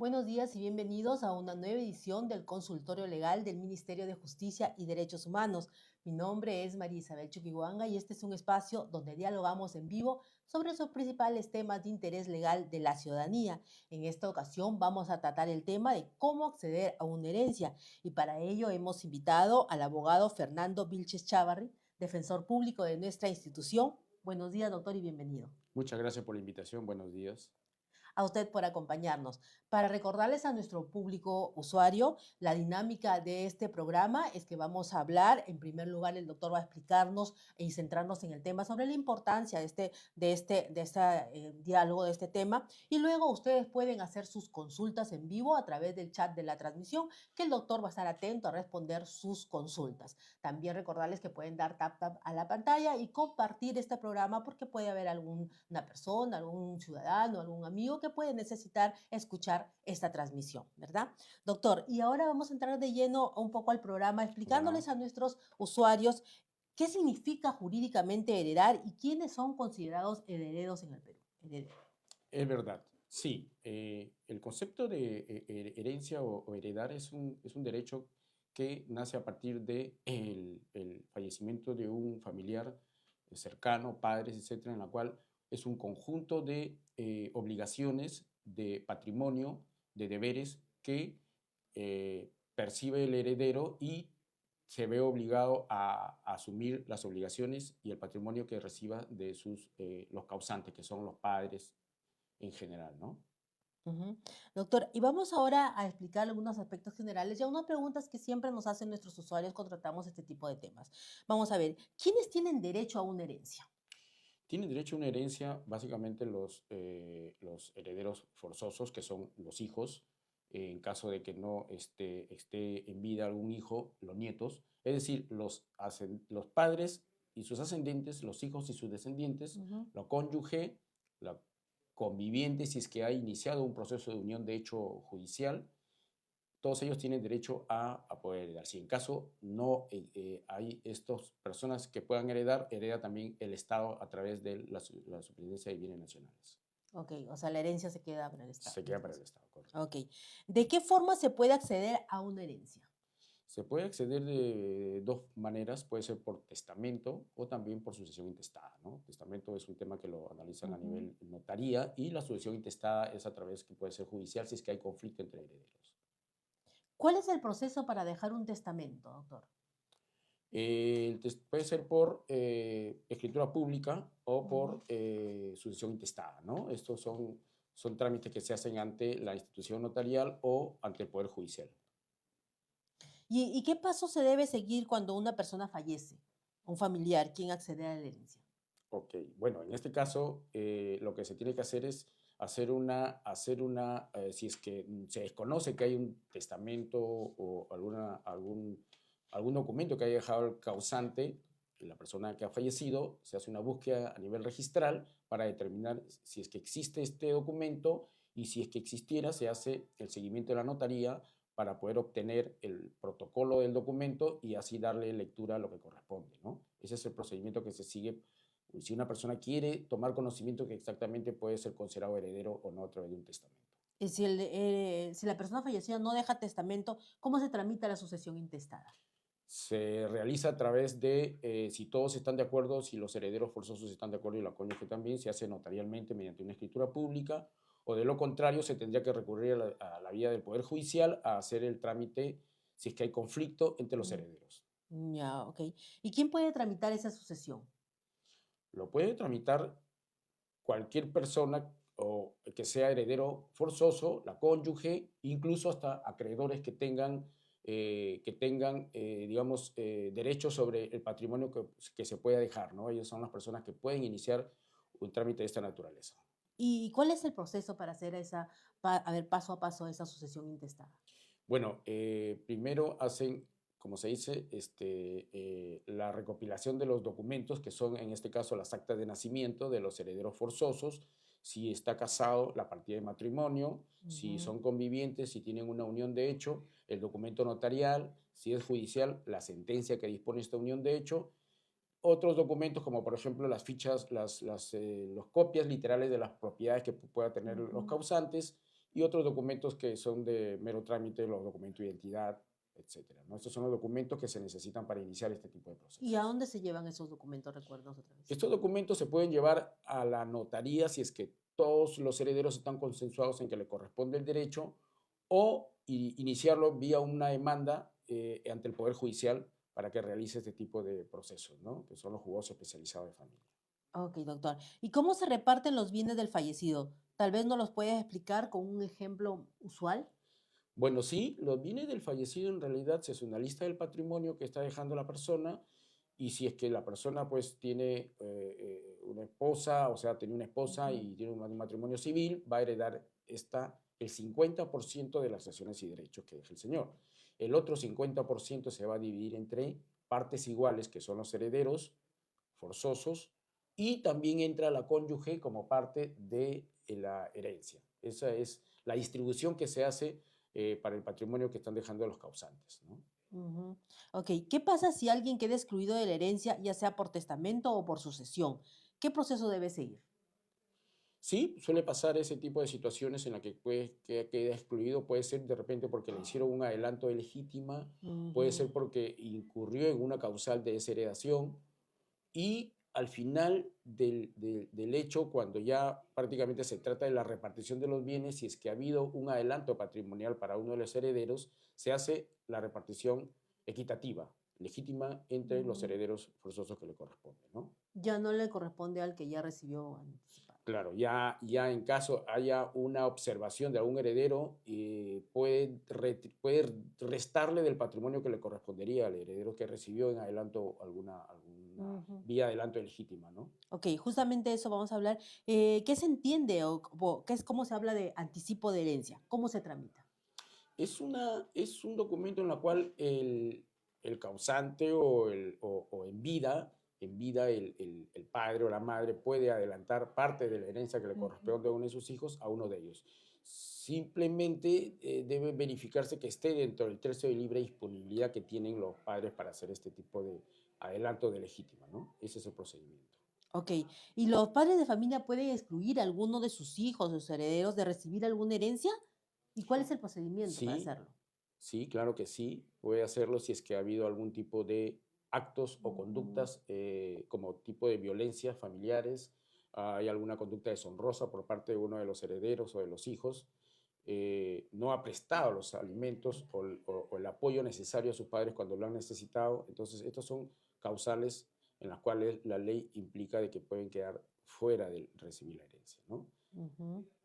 Buenos días y bienvenidos a una nueva edición del Consultorio Legal del Ministerio de Justicia y Derechos Humanos. Mi nombre es María Isabel Chuquiguanga y este es un espacio donde dialogamos en vivo sobre los principales temas de interés legal de la ciudadanía. En esta ocasión vamos a tratar el tema de cómo acceder a una herencia y para ello hemos invitado al abogado Fernando Vilches Chávarri, defensor público de nuestra institución. Buenos días, doctor, y bienvenido. Muchas gracias por la invitación. Buenos días. A usted por acompañarnos. Para recordarles a nuestro público usuario, la dinámica de este programa es que vamos a hablar, en primer lugar, el doctor va a explicarnos y centrarnos en el tema sobre la importancia de este diálogo, de este tema, y luego ustedes pueden hacer sus consultas en vivo a través del chat de la transmisión, que el doctor va a estar atento a responder sus consultas. También recordarles que pueden dar tap a la pantalla y compartir este programa porque puede haber alguna persona, algún ciudadano, algún amigo que puede necesitar escuchar esta transmisión, ¿verdad? Doctor, y ahora vamos a entrar de lleno un poco al programa Ya. explicándoles a nuestros usuarios qué significa jurídicamente heredar y quiénes son considerados herederos en el Perú. Es verdad. Sí, el concepto de herencia o heredar es un derecho que nace a partir de el fallecimiento de un familiar cercano, padres, etcétera, en la cual es un conjunto de obligaciones, de patrimonio, de deberes que percibe el heredero y se ve obligado a asumir las obligaciones y el patrimonio que reciba de los causantes, que son los padres en general, ¿no? Ujú. Doctor, y vamos ahora a explicar algunos aspectos generales y unas preguntas que siempre nos hacen nuestros usuarios cuando tratamos este tipo de temas. Vamos a ver, ¿quiénes tienen derecho a una herencia? Tienen derecho a una herencia básicamente los herederos forzosos, que son los hijos, en caso de que no esté en vida algún hijo, los nietos, es decir, los padres y sus ascendientes, los hijos y sus descendientes, Ujú. los cónyuge, la conviviente, si es que ha iniciado un proceso de unión de hecho judicial, todos ellos tienen derecho a poder heredar. Si en caso no hay estas personas que puedan heredar, hereda también el Estado a través de la Superintendencia de Bienes Nacionales. Ok, o sea, la herencia se queda para el Estado Se en queda este para el caso. Estado, correcto. Ok, ¿de qué forma se puede acceder a una herencia? Se puede acceder de dos maneras, puede ser por testamento o también por sucesión intestada, ¿no? Testamento es un tema que lo analizan a Ujú. nivel notaría y la sucesión intestada es a través que puede ser judicial si es que hay conflicto entre herederos. ¿Cuál es el proceso para dejar un testamento, doctor? Puede ser por escritura pública o Ujú. por sucesión intestada, ¿no? Estos son trámites que se hacen ante la institución notarial o ante el Poder Judicial. ¿Y qué paso se debe seguir cuando una persona fallece? Un familiar, ¿quién accede a la herencia? Ok, bueno, en este caso lo que se tiene que hacer es si es que se desconoce que hay un testamento o algún documento que haya dejado el causante, la persona que ha fallecido, se hace una búsqueda a nivel registral para determinar si es que existe este documento y si es que existiera, se hace el seguimiento de la notaría para poder obtener el protocolo del documento y así darle lectura a lo que corresponde, ¿no? Ese es el procedimiento que se sigue si una persona quiere tomar conocimiento que exactamente puede ser considerado heredero o no a través de un testamento. Y si la persona fallecida no deja testamento, ¿cómo se tramita la sucesión intestada? Se realiza a través de, si todos están de acuerdo, si los herederos forzosos están de acuerdo y la cónyuge también, se hace notarialmente mediante una escritura pública, o de lo contrario, se tendría que recurrir a la vía del Poder Judicial a hacer el trámite si es que hay conflicto entre los Mm, herederos. ya, ok. ¿Y quién puede tramitar esa sucesión? Lo puede tramitar cualquier persona o que sea heredero forzoso, la cónyuge, incluso hasta acreedores que tengan digamos, derechos sobre el patrimonio que se pueda dejar, ¿no? Ellos son las personas que pueden iniciar un trámite de esta naturaleza. ¿Y cuál es el proceso para hacer a ver, paso a paso esa sucesión intestada? Bueno, primero hacen, como se dice, la recopilación de los documentos, que son en este caso las actas de nacimiento de los herederos forzosos, si está casado, la partida de matrimonio, si Ujú. son convivientes, si tienen una unión de hecho, el documento notarial, si es judicial, la sentencia que dispone esta unión de hecho, otros documentos como por ejemplo las fichas, las copias literales de las propiedades que pueda tener los Ujú. causantes y otros documentos que son de mero trámite, los documentos de identidad, etcétera, ¿no? Estos son los documentos que se necesitan para iniciar este tipo de procesos. ¿Y a dónde se llevan esos documentos? Recuerdos otra vez. Estos documentos se pueden llevar a la notaría si es que todos los herederos están consensuados en que le corresponde el derecho, o iniciarlo vía una demanda ante el Poder Judicial para que realice este tipo de procesos, ¿no? Que son los juzgados especializados de familia. Ok, doctor. ¿Y cómo se reparten los bienes del fallecido? Tal vez nos los puedes explicar con un ejemplo usual. Bueno, sí, los bienes del fallecido en realidad se hace una lista del patrimonio que está dejando la persona, y si es que la persona pues tiene una esposa, o sea, tiene una esposa y tiene un matrimonio civil, va a heredar el 50% de las acciones y derechos que deja el señor. El otro 50% se va a dividir entre partes iguales, que son los herederos forzosos, y también entra la cónyuge como parte de la herencia. Esa es la distribución que se hace para el patrimonio que están dejando los causantes, ¿no? Ok, ¿qué pasa si alguien queda excluido de la herencia, ya sea por testamento o por sucesión? ¿Qué proceso debe seguir? Sí, suele pasar ese tipo de situaciones en las que queda excluido. Puede ser de repente porque le hicieron un adelanto de legítima, puede ser porque incurrió en una causal de desheredación, y al final del hecho, cuando ya prácticamente se trata de la repartición de los bienes, si es que ha habido un adelanto patrimonial para uno de los herederos, se hace la repartición equitativa, legítima, entre los herederos forzosos que le corresponden, ¿no? Ya no le corresponde al que ya recibió anticipado. Claro, ya en caso haya una observación de algún heredero, puede restarle del patrimonio que le correspondería al heredero que recibió en adelanto alguna vía adelanto legítima, ¿no? Ok, justamente eso vamos a hablar. ¿Qué se entiende o cómo se habla de anticipo de herencia? ¿Cómo se tramita? Es un documento en el cual el causante o en vida el padre o la madre puede adelantar parte de la herencia que le corresponde a uno de sus hijos a uno de ellos. Simplemente debe verificarse que esté dentro del tercio de libre disponibilidad que tienen los padres para hacer este tipo de adelanto de legítima, ¿no? Ese es el procedimiento. Ok, ¿y los padres de familia pueden excluir a alguno de sus hijos o sus herederos de recibir alguna herencia? ¿Y cuál es el procedimiento para Sí, hacerlo? sí, claro que sí, puede hacerlo si es que ha habido algún tipo de actos o conductas como tipo de violencias familiares, hay alguna conducta deshonrosa por parte de uno de los herederos o de los hijos, no ha prestado los alimentos o el apoyo necesario a sus padres cuando lo han necesitado. Entonces, estos son causales en las cuales la ley implica de que pueden quedar fuera de recibir la herencia, ¿no?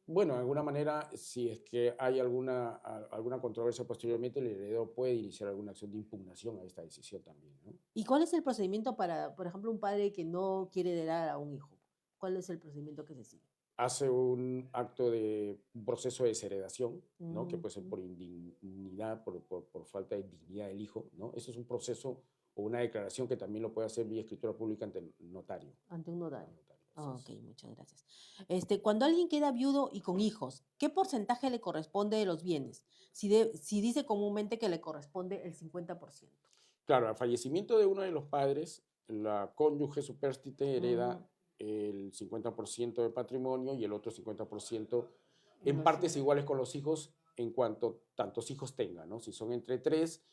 Bueno, de alguna manera, si es que hay alguna controversia posteriormente, el heredero puede iniciar alguna acción de impugnación a esta decisión también, ¿no? ¿Y cuál es el procedimiento para, por ejemplo, un padre que no quiere heredar a un hijo? ¿Cuál es el procedimiento que se sigue? Hace un proceso de desheredación, ¿no? Que puede ser por indignidad, por falta de dignidad del hijo, ¿no? Eso es un proceso o una declaración que también lo puede hacer vía escritura pública ante el notario. Ante un notario. Ok, muchas gracias. Cuando alguien queda viudo y con hijos, ¿qué porcentaje le corresponde de los bienes? Si dice comúnmente que le corresponde el 50%. Claro, al fallecimiento de uno de los padres, la cónyuge supérstite hereda el 50% del patrimonio y el otro 50% en partes iguales con los hijos en cuanto tantos hijos tenga, ¿no? Si son entre tres,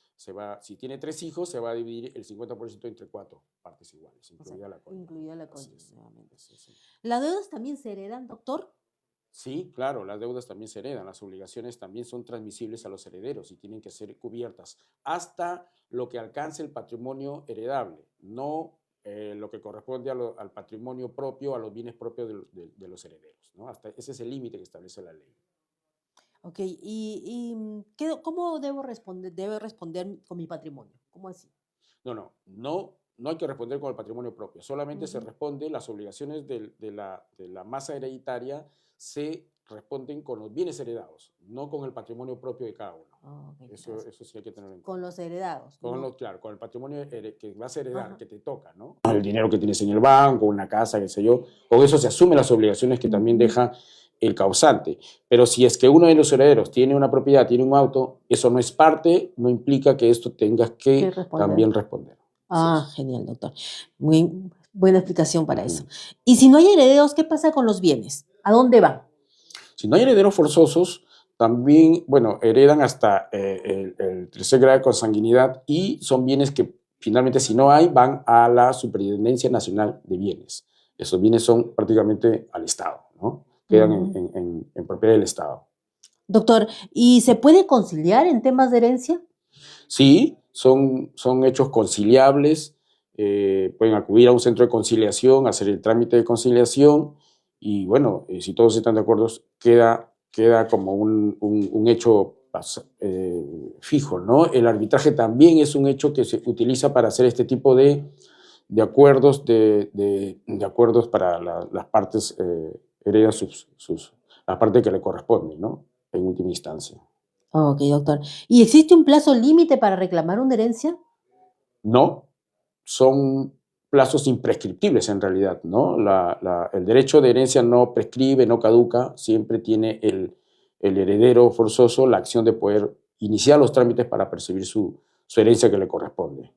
si tiene 3 hijos, se va a dividir el 50% entre 4 partes iguales, incluida la cónyuge. Incluida la cónyuge, nuevamente. ¿Las deudas también se heredan, doctor? Sí, claro, las deudas también se heredan, las obligaciones también son transmisibles a los herederos y tienen que ser cubiertas hasta lo que alcance el patrimonio heredable, no lo que corresponde al patrimonio propio, a los bienes propios de los herederos, ¿no? Ese es el límite que establece la ley. Ok, ¿cómo debo responder con mi patrimonio? ¿Cómo así? No hay que responder con el patrimonio propio, solamente se responde, las obligaciones de la masa hereditaria se responden con los bienes heredados, no con el patrimonio propio de cada uno. Eso sí hay que tenerlo en cuenta. Con los heredados. Claro, con el patrimonio que vas a heredar, que te toca, ¿no? El dinero que tienes en el banco, una casa, qué sé yo, con eso se asumen las obligaciones que también deja el causante. Pero si es que uno de los herederos tiene una propiedad, tiene un auto, eso no es parte, no implica que esto tengas que también responder. Genial, doctor. Muy buena explicación para eso. Y si no hay herederos, ¿qué pasa con los bienes? ¿A dónde van? Si no hay herederos forzosos, también, bueno, heredan hasta el tercer grado de consanguinidad y son bienes que finalmente, si no hay, van a la Superintendencia Nacional de Bienes. Esos bienes son prácticamente al Estado, ¿no? Quedan en propiedad del Estado. Doctor, ¿y se puede conciliar en temas de herencia? Sí, son hechos conciliables, pueden acudir a un centro de conciliación, hacer el trámite de conciliación y bueno, si todos están de acuerdo, queda como un hecho fijo, ¿no? El arbitraje también es un hecho que se utiliza para hacer este tipo de acuerdos, de acuerdos para las partes, heredan la parte que le corresponde, ¿no? En última instancia. Ok, doctor. ¿Y existe un plazo límite para reclamar una herencia? No, son plazos imprescriptibles en realidad, ¿no? El derecho de herencia no prescribe, no caduca, siempre tiene el heredero forzoso la acción de poder iniciar los trámites para percibir su herencia que le corresponde.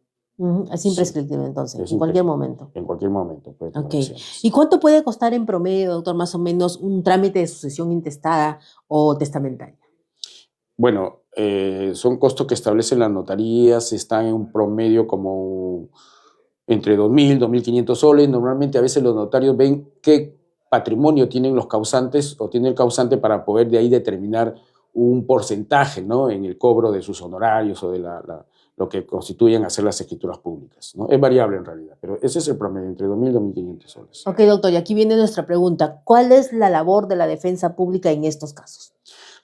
Es imprescriptible, sí, entonces, es en cualquier momento. En cualquier momento. Ok. ¿Y cuánto puede costar en promedio, doctor, más o menos, un trámite de sucesión intestada o testamentaria? Bueno, son costos que establecen las notarías, están en un promedio como entre 2.000, 2.500 soles. Normalmente a veces los notarios ven qué patrimonio tienen los causantes o tiene el causante para poder de ahí determinar un porcentaje, ¿no? En el cobro de sus honorarios o de lo que constituyen hacer las escrituras públicas, ¿no? Es variable en realidad, pero ese es el promedio, entre 2.000 y 2.500 soles. Ok, doctor, y aquí viene nuestra pregunta. ¿Cuál es la labor de la defensa pública en estos casos?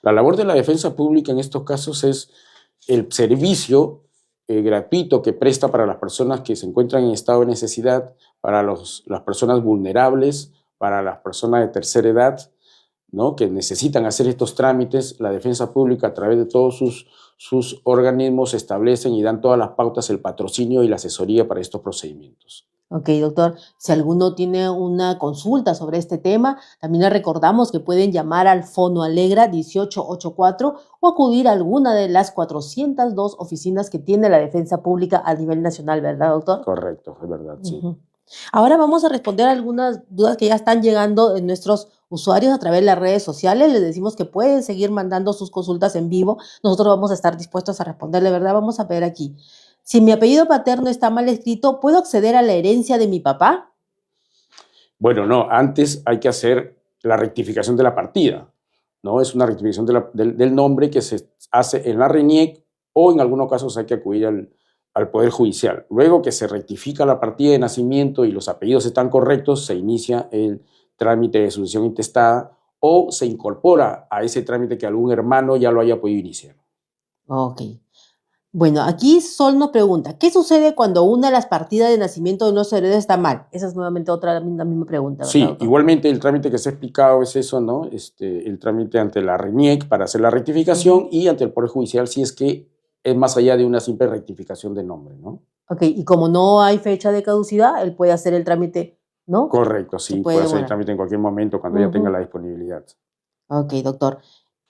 La labor de la defensa pública en estos casos es el servicio gratuito que presta para las personas que se encuentran en estado de necesidad, para las personas vulnerables, para las personas de tercera edad, ¿no? Que necesitan hacer estos trámites. La defensa pública, a través de todos sus organismos, establecen y dan todas las pautas, el patrocinio y la asesoría para estos procedimientos. Ok, doctor, si alguno tiene una consulta sobre este tema, también le recordamos que pueden llamar al Fono Alegra 1884 o acudir a alguna de las 402 oficinas que tiene la defensa pública a nivel nacional, ¿verdad, doctor? Correcto, es verdad, sí. Ahora vamos a responder algunas dudas que ya están llegando en nuestros usuarios a través de las redes sociales. Les decimos que pueden seguir mandando sus consultas en vivo. Nosotros vamos a estar dispuestos a responderle, ¿verdad? Vamos a ver aquí. Si mi apellido paterno está mal escrito, ¿puedo acceder a la herencia de mi papá? Bueno, no, antes hay que hacer la rectificación de la partida, ¿no? Es una rectificación del nombre que se hace en la RENIEC o en algunos casos hay que acudir al Poder Judicial. Luego que se rectifica la partida de nacimiento y los apellidos están correctos, se inicia el trámite de sucesión intestada o se incorpora a ese trámite que algún hermano ya lo haya podido iniciar. Ok. Bueno, aquí Sol nos pregunta, ¿qué sucede cuando una de las partidas de nacimiento de nuestro heredero está mal? Esa es nuevamente la misma pregunta, ¿verdad, sí, doctor? Igualmente el trámite que se ha explicado es eso, ¿no? El trámite ante la RENIEC para hacer la rectificación y ante el Poder Judicial si es que es más allá de una simple rectificación de nombre, ¿no? Ok, y como no hay fecha de caducidad, él puede hacer el trámite, ¿no? Correcto, sí, puede hacer el trámite en cualquier momento cuando ya tenga la disponibilidad. Ok, doctor.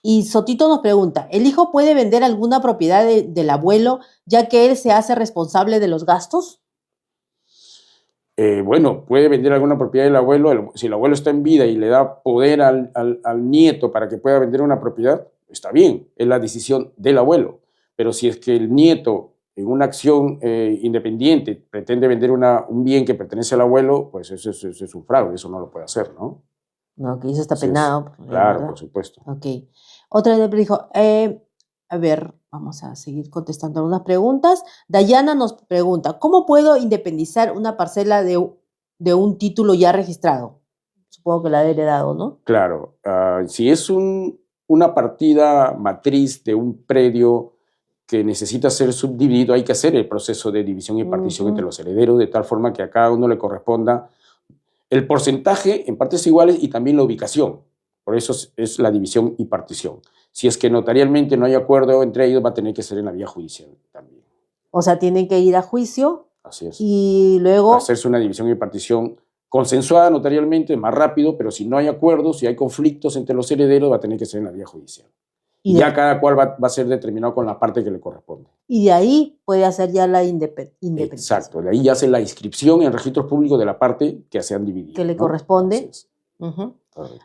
Y Sotito nos pregunta, ¿el hijo puede vender alguna propiedad del abuelo ya que él se hace responsable de los gastos? Bueno, puede vender alguna propiedad del abuelo. Si el abuelo está en vida y le da poder al nieto para que pueda vender una propiedad, está bien, es la decisión del abuelo. Pero si es que el nieto, en una acción independiente, pretende vender un bien que pertenece al abuelo, pues eso es un fraude, eso no lo puede hacer, ¿no? No, que eso está penado. Claro, ¿verdad? por supuesto. Ok. Otra vez dijo, a ver, vamos a seguir contestando algunas preguntas. Dayana nos pregunta, ¿cómo puedo independizar una parcela de un título ya registrado? Supongo que la he heredado, ¿no? Claro. Si es una partida matriz de un predio que necesita ser subdividido, hay que hacer el proceso de división y partición entre los herederos, de tal forma que a cada uno le corresponda el porcentaje en partes iguales y también la ubicación. Por eso es la división y partición. Si es que notarialmente no hay acuerdo entre ellos, va a tener que ser en la vía judicial también. O sea, tienen que ir a juicio. Así es. Y luego hacerse una división y partición consensuada notarialmente, más rápido, pero si no hay acuerdos, si hay conflictos entre los herederos, va a tener que ser en la vía judicial. Y ya cada cual va a ser determinado con la parte que le corresponde. Y de ahí puede hacer ya la independencia. Exacto, de ahí ya hace la inscripción en registros públicos de la parte que se han dividido. Que le corresponde.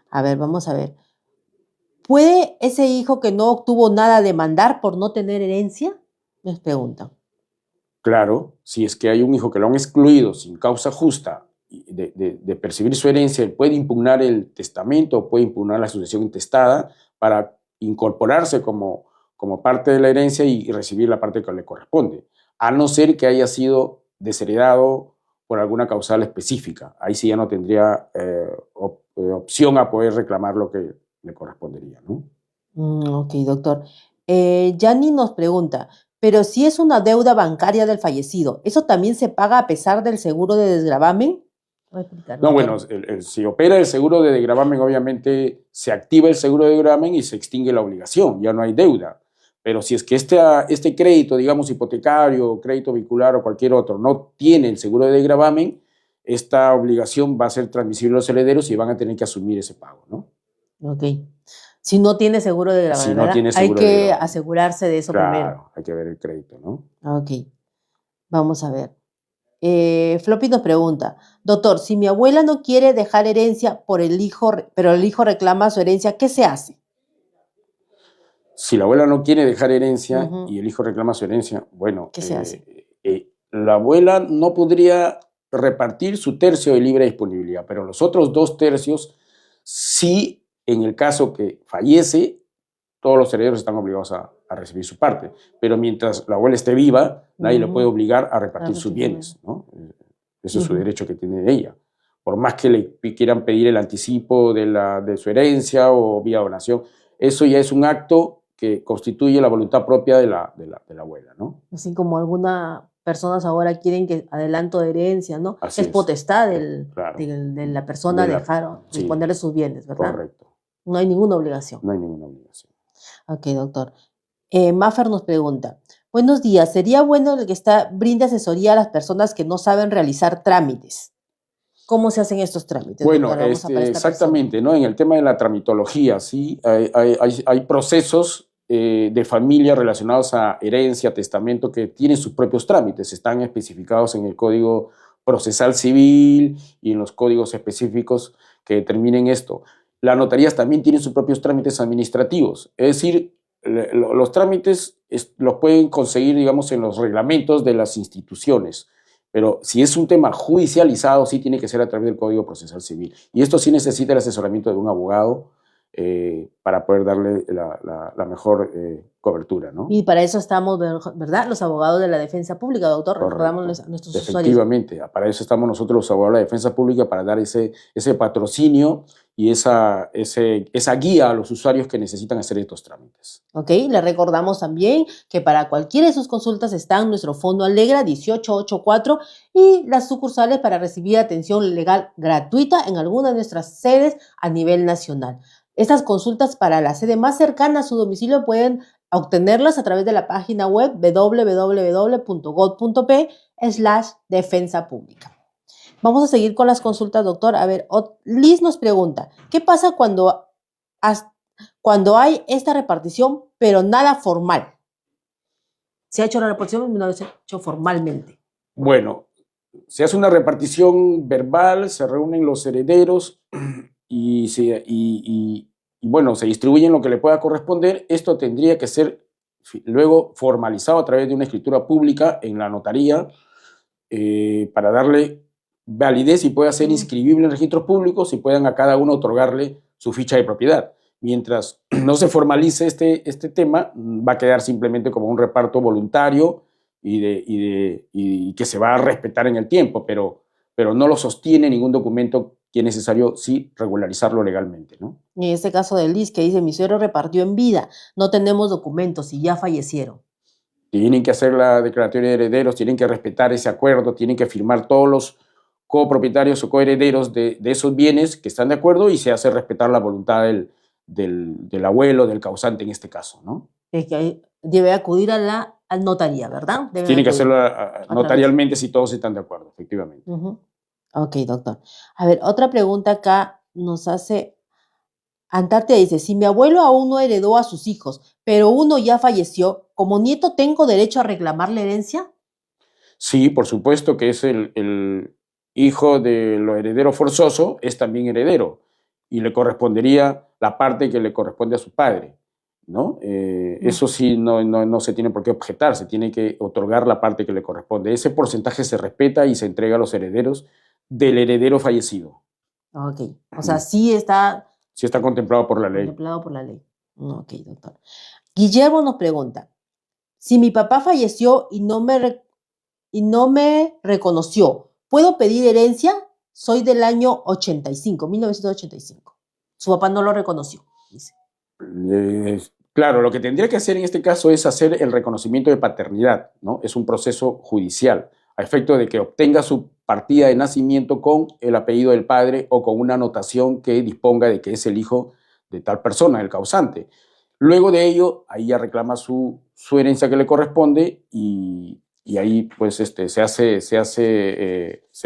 A ver, vamos a ver. ¿Puede ese hijo que no obtuvo nada demandar por no tener herencia? Les preguntan. Claro, si es que hay un hijo que lo han excluido sin causa justa de percibir su herencia, él puede impugnar el testamento o puede impugnar la sucesión intestada para incorporarse como parte de la herencia y recibir la parte que le corresponde, a no ser que haya sido desheredado por alguna causal específica. Ahí sí ya no tendría opción a poder reclamar lo que le correspondería, ¿no? Ok, doctor. Yanni nos pregunta, pero si es una deuda bancaria del fallecido, ¿eso también se paga a pesar del seguro de desgravamen? Voy a explicar, No, bueno, doctor. si opera el seguro de desgravamen, obviamente se activa el seguro de desgravamen y se extingue la obligación, ya no hay deuda. Pero si es que este crédito, digamos hipotecario, crédito vehicular o cualquier otro, no tiene el seguro de desgravamen, esta obligación va a ser transmisible a los herederos y van a tener que asumir ese pago, ¿no? Ok. Si no tiene seguro de Si gravamen, no ¿verdad? tiene Hay seguro de que desgravamen. asegurarse de eso primero. Claro, hay que ver el crédito, ¿no? Ok, vamos a ver. Floppy nos pregunta, doctor, si mi abuela no quiere dejar herencia por el hijo, pero el hijo reclama su herencia, ¿qué se hace? Si la abuela no quiere dejar herencia Ujú. y el hijo reclama su herencia, bueno, ¿Qué se hace? la abuela no podría repartir su tercio de libre disponibilidad, pero los otros 2 tercios, sí, en el caso que fallece, todos los herederos están obligados a recibir su parte. Pero mientras la abuela esté viva, nadie le puede Ujú. obligar a repartir sus repartir su bienes, ¿no? Ese es su Ujú. derecho que tiene ella. Por más que le quieran pedir el anticipo de su herencia o vía donación, eso ya es un acto que constituye la voluntad propia de la abuela, ¿no? Así como algunas personas ahora quieren que adelanto de herencia, ¿no? Así Es es, potestad claro, de la persona dejar, sí, disponer de sus bienes, ¿verdad? correcto, No hay ninguna obligación. no hay ninguna obligación. Ok, doctor. Maffer nos pregunta, buenos días, ¿sería bueno el que brinde asesoría a las personas que no saben realizar trámites? ¿Cómo se hacen estos trámites, Bueno, doctor? Vamos a para esta persona. exactamente, ¿no? En el tema de la tramitología, sí, hay procesos de familia relacionados a herencia, testamento, que tienen sus propios trámites, están especificados en el Código Procesal Civil y en los códigos específicos que determinen esto. Las notarías también tienen sus propios trámites administrativos, es decir, los trámites los pueden conseguir, digamos, en los reglamentos de las instituciones. Pero si es un tema judicializado, sí tiene que ser a través del Código Procesal Civil. Y esto sí necesita el asesoramiento de un abogado para poder darle la mejor cobertura, ¿no? Y para eso estamos, ¿verdad? Los abogados de la defensa pública, doctor. Recordamos Correcto. a nuestros usuarios. Efectivamente, para eso estamos nosotros los abogados de la defensa pública, para dar ese patrocinio y esa guía a los usuarios que necesitan hacer estos trámites. Ok, le recordamos también que para cualquiera de sus consultas están nuestro Fondo Alegra 1884 y las sucursales para recibir atención legal gratuita en alguna de nuestras sedes a nivel nacional. Estas consultas para la sede más cercana a su domicilio pueden obtenerlas a través de la página web www.gov.p/defensa pública. Vamos a seguir con las consultas, doctor. A ver, Liz nos pregunta, ¿qué pasa cuando hay esta repartición, pero nada formal? Se ha hecho la repartición, no se ha hecho formalmente. Bueno, se hace una repartición verbal, se reúnen los herederos y bueno, se distribuyen lo que le pueda corresponder. Esto tendría que ser luego formalizado a través de una escritura pública en la notaría para darle validez y pueda ser inscribible en registros públicos y puedan a cada uno otorgarle su ficha de propiedad. Mientras no se formalice este tema, va a quedar simplemente como un reparto voluntario y que se va a respetar en el tiempo, pero no lo sostiene ningún documento que es necesario sí regularizarlo legalmente, ¿no? En este caso de Liz, que dice, mi suegro repartió en vida, no tenemos documentos y ya fallecieron. Tienen que hacer la declaratoria de herederos, tienen que respetar ese acuerdo, tienen que firmar todos los copropietarios o coherederos de esos bienes que están de acuerdo y se hace respetar la voluntad del abuelo, del causante en este caso, ¿no? Es que debe acudir a la notaría, ¿verdad? Tiene que hacerlo notarialmente si todos están de acuerdo, efectivamente. Ok, doctor. A ver, otra pregunta acá nos hace Antártida, dice, si mi abuelo aún no heredó a sus hijos, pero uno ya falleció, ¿como nieto tengo derecho a reclamar la herencia? Sí, por supuesto que es el hijo de lo heredero forzoso, es también heredero. y le correspondería la parte que le corresponde a su padre, ¿no? Eso sí no se tiene por qué objetar, se tiene que otorgar la parte que le corresponde. Ese porcentaje se respeta y se entrega a los herederos del heredero fallecido. Ok, o sea, sí está... Sí está contemplado por la ley. Contemplado por la ley. Ok, doctor. Guillermo nos pregunta, si mi papá falleció y no me reconoció, ¿puedo pedir herencia? Soy del año 85, 1985. Su papá no lo reconoció, dice. Claro, lo que tendría que hacer en este caso es hacer el reconocimiento de paternidad, ¿no? Es un proceso judicial, a efecto de que obtenga su partida de nacimiento con el apellido del padre o con una anotación que disponga de que es el hijo de tal persona, el causante. Luego de ello, ahí ya reclama su herencia que le corresponde y ahí pues se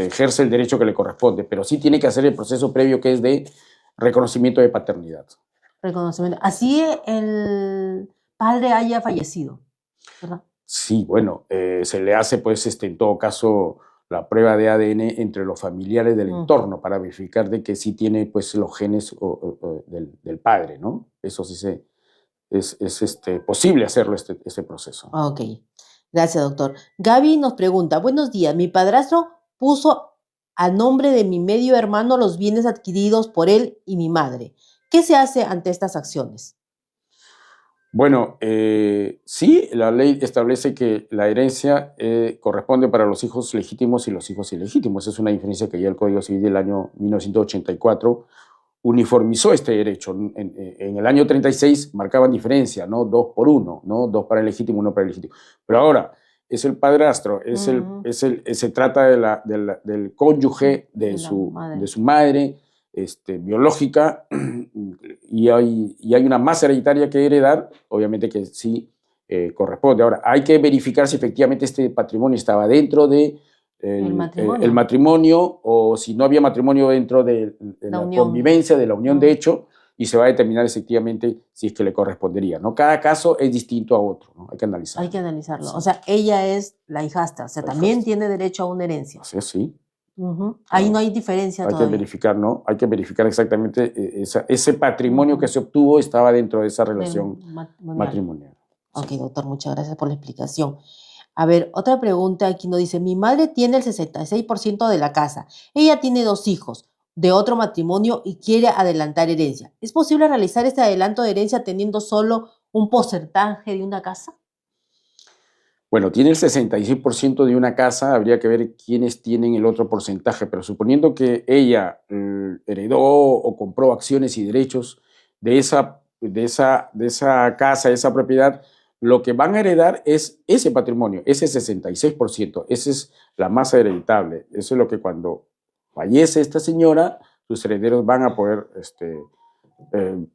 ejerce el derecho que le corresponde, pero sí tiene que hacer el proceso previo que es de reconocimiento de paternidad. Reconocimiento. Así el padre haya fallecido, ¿verdad? Sí, bueno, se le hace pues en todo caso la prueba de ADN entre los familiares del entorno para verificar de que sí tiene pues los genes del padre, ¿no? Eso sí es posible hacerlo este proceso. Ok, gracias doctor. Gaby nos pregunta, buenos días, mi padrastro puso a nombre de mi medio hermano los bienes adquiridos por él y mi madre. ¿Qué se hace ante estas acciones? Bueno, sí, la ley establece que la herencia corresponde para los hijos legítimos y los hijos ilegítimos. Es una diferencia que ya el Código Civil del año 1984 uniformizó este derecho. En el año 36 marcaban diferencia, ¿no? 2 por 1, ¿no? 2 para el legítimo, 1 para el legítimo. Pero ahora es el padrastro, se trata del cónyuge de su madre biológica y hay una masa hereditaria que heredar, obviamente que sí corresponde. Ahora, hay que verificar si efectivamente este patrimonio estaba dentro de el matrimonio o si no había matrimonio dentro de la convivencia, de la unión de hecho, y se va a determinar efectivamente si es que le correspondería, ¿no? Cada caso es distinto a otro, ¿no? Hay que analizarlo. Hay que analizarlo. Sí. O sea, ella es la hijastra, o sea, también tiene derecho a una herencia. O sea, sí. Ahí no hay diferencia todavía. Hay que verificar, ¿no? Hay que verificar exactamente ese patrimonio que se obtuvo estaba dentro de esa relación matrimonial. Ok, doctor, muchas gracias por la explicación. A ver, otra pregunta aquí nos dice, mi madre tiene el 66% de la casa. Ella tiene 2 hijos de otro matrimonio y quiere adelantar herencia. ¿Es posible realizar este adelanto de herencia teniendo solo un porcentaje de una casa? Bueno, tiene el 66% de una casa, habría que ver quiénes tienen el otro porcentaje, pero suponiendo que ella heredó o compró acciones y derechos de esa casa, de esa propiedad, lo que van a heredar es ese patrimonio, ese 66%, esa es la masa hereditable. Eso es lo que cuando fallece esta señora, sus herederos van a poder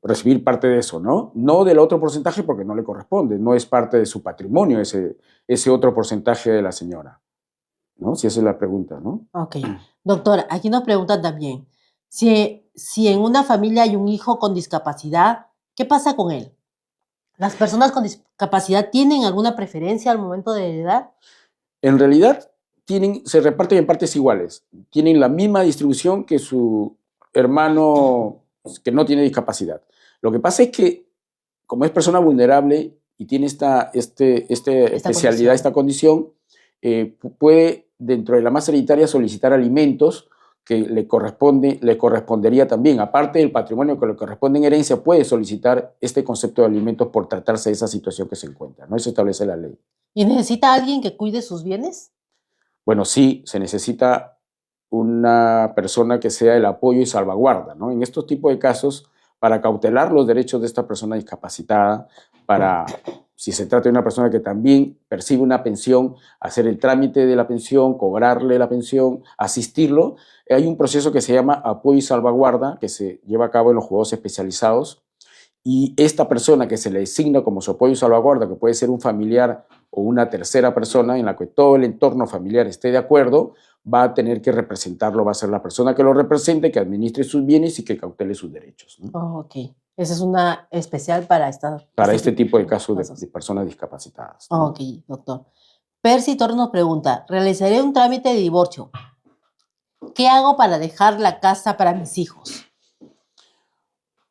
recibir parte de eso, ¿no? No del otro porcentaje porque no le corresponde, no es parte de su patrimonio ese otro porcentaje de la señora, ¿no? Si esa es la pregunta, ¿no? Ok. Doctora, aquí nos preguntan también, si en una familia hay un hijo con discapacidad, ¿qué pasa con él? ¿Las personas con discapacidad tienen alguna preferencia al momento de heredar? En realidad, se reparten en partes iguales. Tienen la misma distribución que su hermano que no tiene discapacidad. Lo que pasa es que, como es persona vulnerable y tiene esta especialidad, esta condición, puede, dentro de la masa hereditaria, solicitar alimentos que le correspondería también. Aparte del patrimonio que le corresponde en herencia, puede solicitar este concepto de alimentos por tratarse de esa situación que se encuentra, ¿no? Eso establece la ley. ¿Y necesita alguien que cuide sus bienes? Bueno, sí, se necesita una persona que sea el apoyo y salvaguarda, ¿no? En estos tipos de casos, para cautelar los derechos de esta persona discapacitada, si se trata de una persona que también percibe una pensión, hacer el trámite de la pensión, cobrarle la pensión, asistirlo. Hay un proceso que se llama apoyo y salvaguarda, que se lleva a cabo en los juzgados especializados, y esta persona que se le designa como su apoyo y salvaguarda, que puede ser un familiar o una tercera persona en la que todo el entorno familiar esté de acuerdo, va a tener que representarlo, va a ser la persona que lo represente, que administre sus bienes y que cautele sus derechos, ¿no? Oh, ok. Esa es una especial para este tipo de casos de personas discapacitadas, ¿no? Ok, doctor. Percy Torres nos pregunta, realizaré un trámite de divorcio. ¿Qué hago para dejar la casa para mis hijos?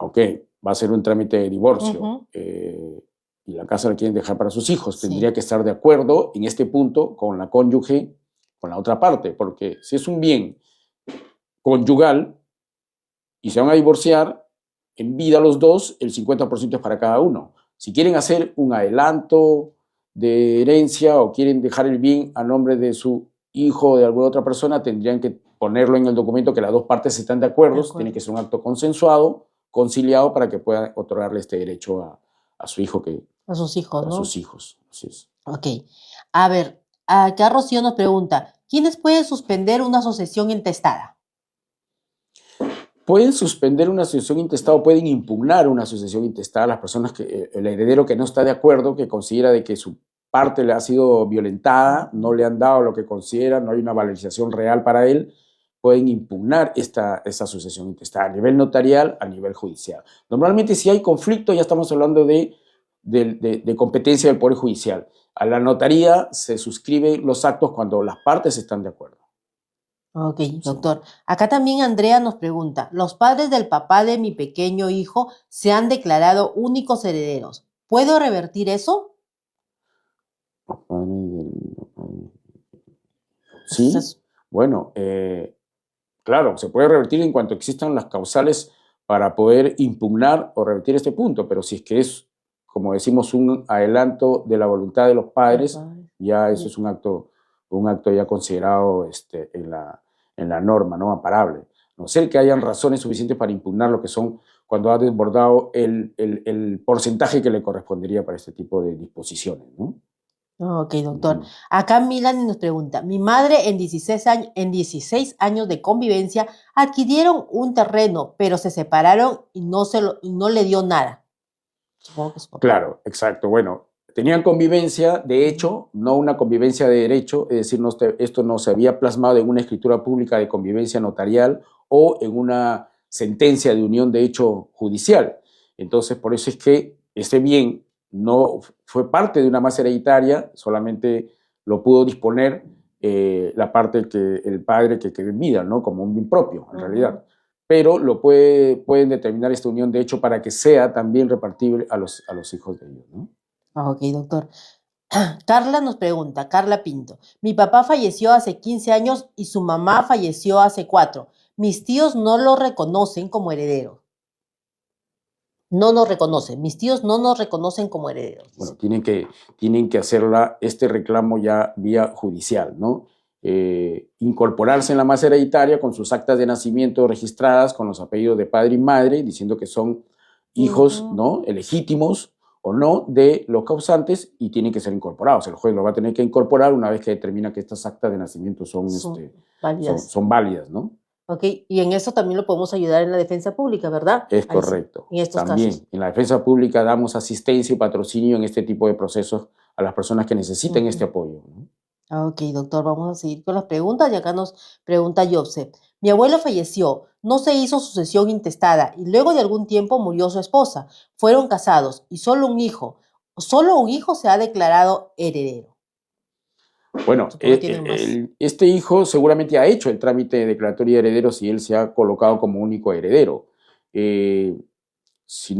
ok, va a ser un trámite de divorcio, Ujú. y la casa la quieren dejar para sus hijos, Sí, tendría que estar de acuerdo en este punto con la cónyuge, con la otra parte, porque si es un bien conyugal y se van a divorciar, en vida los dos, el 50% es para cada uno. Si quieren hacer un adelanto de herencia o quieren dejar el bien a nombre de su hijo o de alguna otra persona, tendrían que ponerlo en el documento que las dos partes están de acuerdo. Tiene que ser un acto consensuado, conciliado, para que puedan otorgarle este derecho a su hijo, a sus hijos, a ¿no? sus hijos. Así es. Ok. A ver, acá Rocío nos pregunta, ¿quiénes pueden suspender una sucesión intestada? Pueden suspender una sucesión intestada o pueden impugnar una sucesión intestada las personas que el heredero que no está de acuerdo, que considera de que su parte le ha sido violentada, no le han dado lo que considera, no hay una valorización real para él, pueden impugnar esta sucesión intestada a nivel notarial, a nivel judicial. Normalmente si hay conflicto ya estamos hablando de competencia del Poder Judicial. A la notaría se suscriben los actos cuando las partes están de acuerdo. Ok, Sí. doctor. Acá también Andrea nos pregunta, los padres del papá de mi pequeño hijo se han declarado únicos herederos. ¿Puedo revertir eso? Sí, bueno, claro, se puede revertir en cuanto existan las causales para poder impugnar o revertir este punto, pero si es que es, como decimos, un adelanto de la voluntad de los padres, ya eso es un acto ya considerado en la norma, ¿no? Amparable. No ser que hayan razones suficientes para impugnar lo que son cuando ha desbordado el porcentaje que le correspondería para este tipo de disposiciones, ¿no? Ok, doctor. Acá Milan nos pregunta, mi madre en 16 años de convivencia adquirieron un terreno, pero se separaron y no le dio nada. Supongo que su papá. Claro, exacto. Bueno, tenían convivencia, de hecho, no una convivencia de derecho, es decir, esto no se había plasmado en una escritura pública de convivencia notarial o en una sentencia de unión de hecho judicial. Entonces, por eso es que ese bien no fue parte de una masa hereditaria, solamente lo pudo disponer la parte que el padre que quedó en vida, ¿no? Como un bien propio, en realidad. Pero pueden determinar esta unión de hecho para que sea también repartible a los hijos de ellos, ¿no? Ok, doctor. Carla nos pregunta, Carla Pinto, mi papá falleció hace 15 años y su mamá falleció hace 4. Mis tíos no lo reconocen como heredero. No nos reconocen, mis tíos no nos reconocen como herederos. Bueno, tienen que hacerla este reclamo ya vía judicial, ¿no? Incorporarse en la masa hereditaria con sus actas de nacimiento registradas con los apellidos de padre y madre, diciendo que son hijos, ¿no? Legítimos o no de los causantes y tienen que ser incorporados. El juez lo va a tener que incorporar una vez que determina que estas actas de nacimiento son válidas, ¿no? Ok, y en eso también lo podemos ayudar en la defensa pública, ¿verdad? Es correcto. En estos también, casos. en la defensa pública damos asistencia y patrocinio en este tipo de procesos a las personas que necesiten este apoyo, ¿no? Ok, doctor, vamos a seguir con las preguntas y acá nos pregunta Joseph. Mi abuelo falleció, no se hizo sucesión intestada y luego de algún tiempo murió su esposa. Fueron casados y solo un hijo se ha declarado heredero. Bueno, este hijo seguramente ha hecho el trámite de declaratoria de herederos y él se ha colocado como único heredero. Si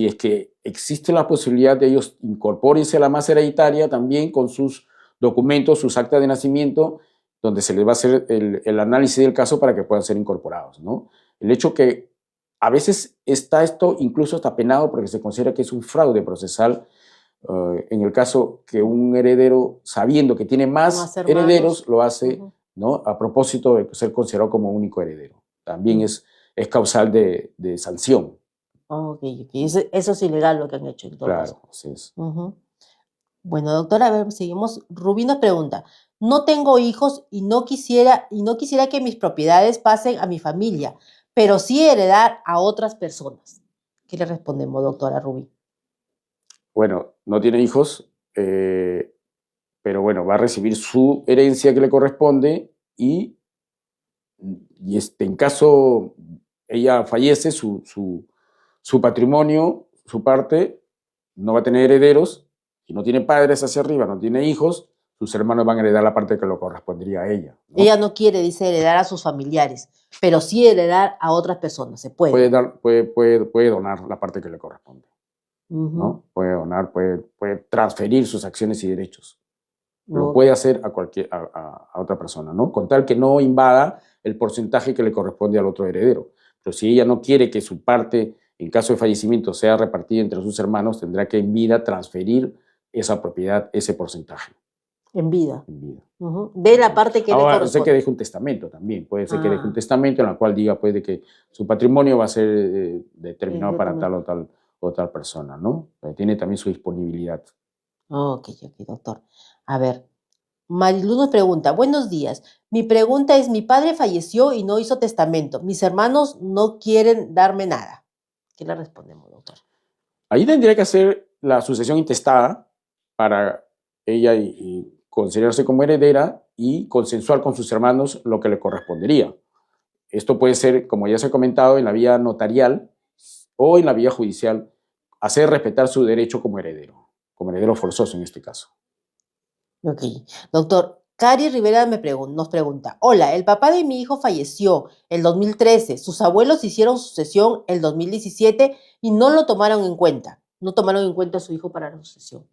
es que existe la posibilidad de ellos incorpórense a la masa hereditaria también con sus documentos, sus actas de nacimiento, donde se les va a hacer el análisis del caso para que puedan ser incorporados, ¿no? El hecho que a veces está esto incluso está penado porque se considera que es un fraude procesal en el caso que un heredero, sabiendo que tiene más herederos, lo hace, ¿no? A propósito de ser considerado como único heredero. También es causal de sanción. Ok. Eso es ilegal lo que han hecho en todo caso. Claro, así es. Bueno, doctora, a ver, seguimos. Rubí nos pregunta, no tengo hijos y no quisiera que mis propiedades pasen a mi familia, pero sí heredar a otras personas. ¿Qué le respondemos, doctora Rubí? Bueno, no tiene hijos, pero bueno, va a recibir su herencia que le corresponde y en caso ella fallece, su patrimonio, su parte, no va a tener herederos, si no tiene padres hacia arriba, no tiene hijos, sus hermanos van a heredar la parte que le correspondería a ella, ¿no? Ella no quiere, dice, heredar a sus familiares, pero sí heredar a otras personas, se puede. Puede donar la parte que le corresponde, ¿no? Puede donar, puede transferir sus acciones y derechos. Lo puede hacer a otra persona, ¿no? Con tal que no invada el porcentaje que le corresponde al otro heredero. Pero si ella no quiere que su parte, en caso de fallecimiento, sea repartida entre sus hermanos, tendrá que en vida transferir esa propiedad, ese porcentaje. En vida. En vida. De la parte que le Ahora, corresponde. sé que deje un testamento también. Puede ser que deje un testamento en el cual diga pues, de que su patrimonio va a ser determinado para tal o tal persona, ¿no? Tiene también su disponibilidad. Ok, doctor. A ver, Marilu nos pregunta, buenos días. Mi pregunta es, mi padre falleció y no hizo testamento. Mis hermanos no quieren darme nada. ¿Qué le respondemos, doctor? Ahí tendría que hacer la sucesión intestada para ella y considerarse como heredera y consensuar con sus hermanos lo que le correspondería. Esto puede ser, como ya se ha comentado, en la vía notarial o en la vía judicial, hacer respetar su derecho como heredero forzoso en este caso. Ok. Doctor, Cari Rivera nos pregunta, hola, el papá de mi hijo falleció el 2013, sus abuelos hicieron sucesión el 2017 y no lo tomaron en cuenta. No tomaron en cuenta a su hijo para la sucesión.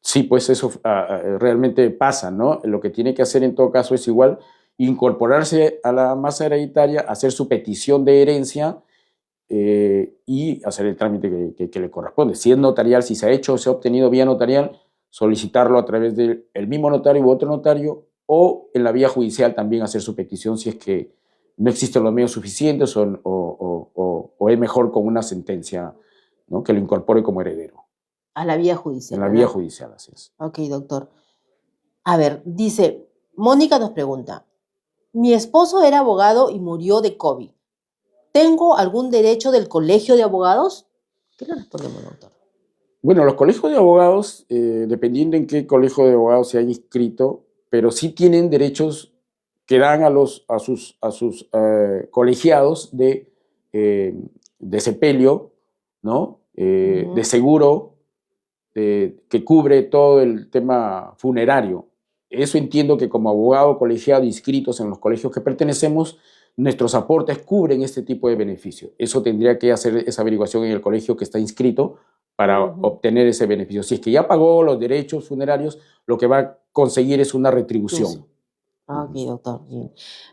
Sí, pues eso realmente pasa, ¿no? Lo que tiene que hacer en todo caso es igual incorporarse a la masa hereditaria, hacer su petición de herencia y hacer el trámite que le corresponde. Si es notarial, si se ha hecho o se ha obtenido vía notarial, solicitarlo a través del mismo notario u otro notario o en la vía judicial también hacer su petición si es que no existen los medios suficientes o es mejor con una sentencia, ¿no? Que lo incorpore como heredero. A la vía judicial. En la vía judicial, así es. Ok, doctor. A ver, dice, Mónica nos pregunta, mi esposo era abogado y murió de COVID. ¿Tengo algún derecho del colegio de abogados? ¿Qué le respondemos, doctor? Bueno, los colegios de abogados, dependiendo en qué colegio de abogados se haya inscrito, pero sí tienen derechos que dan a sus colegiados de sepelio, ¿no? De seguro, que cubre todo el tema funerario. Eso entiendo que como abogado colegiado inscritos en los colegios que pertenecemos, nuestros aportes cubren este tipo de beneficio. Eso tendría que hacer esa averiguación en el colegio que está inscrito para obtener ese beneficio. Si es que ya pagó los derechos funerarios, lo que va a conseguir es una retribución. Ok, doctor.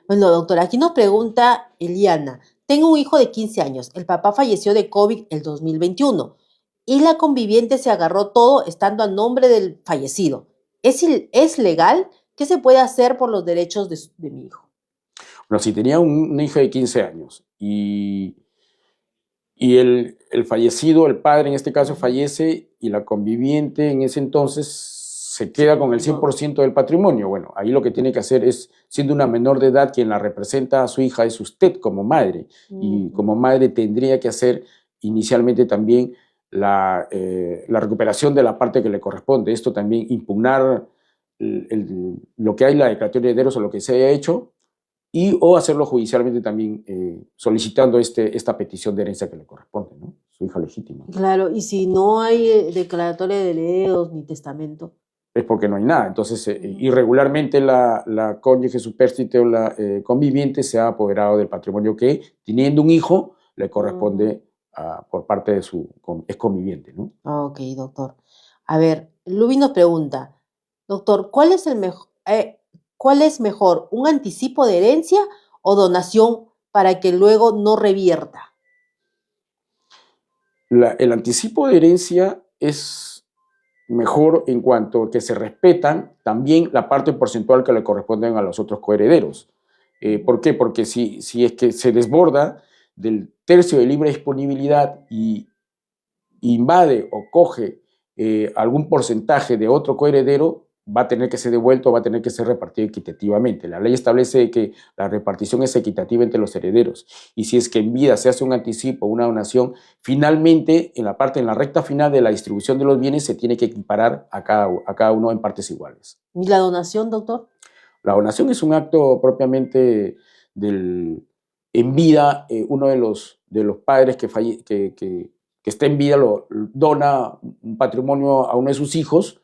Bueno, doctor, aquí nos pregunta Eliana. Tengo un hijo de 15 años. El papá falleció de COVID el 2021 y la conviviente se agarró todo estando a nombre del fallecido. ¿Es legal? ¿Qué se puede hacer por los derechos de mi hijo? Bueno, si tenía un hijo de 15 años y el fallecido, el padre en este caso, fallece y la conviviente en ese entonces se queda con el 100% del patrimonio. Bueno, ahí lo que tiene que hacer es, siendo una menor de edad, quien la representa a su hija es usted como madre. Y como madre tendría que hacer inicialmente también la recuperación de la parte que le corresponde. Esto también impugnar lo que hay en la declaratoria de herederos o lo que se haya hecho, o hacerlo judicialmente también solicitando esta petición de herencia que le corresponde, ¿no? Su hija legítima. Claro, y si no hay declaratoria de herederos ni testamento. Es porque no hay nada. Entonces, irregularmente la cónyuge supérstite o la conviviente se ha apoderado del patrimonio que, teniendo un hijo, le corresponde por parte de su ex conviviente, ¿no? Ok, doctor. A ver, Lubi nos pregunta, doctor, ¿cuál es mejor, un anticipo de herencia o donación para que luego no revierta? El anticipo de herencia es mejor en cuanto que se respetan también la parte porcentual que le corresponden a los otros coherederos. ¿Por qué? Porque si es que se desborda del tercio de libre disponibilidad y invade o coge algún porcentaje de otro coheredero, va a tener que ser devuelto, va a tener que ser repartido equitativamente. La ley establece que la repartición es equitativa entre los herederos y si es que en vida se hace un anticipo, una donación, finalmente en la recta final de la distribución de los bienes se tiene que equiparar a cada uno en partes iguales. ¿Y la donación, doctor? La donación es un acto propiamente en vida, uno de los padres que está en vida dona un patrimonio a uno de sus hijos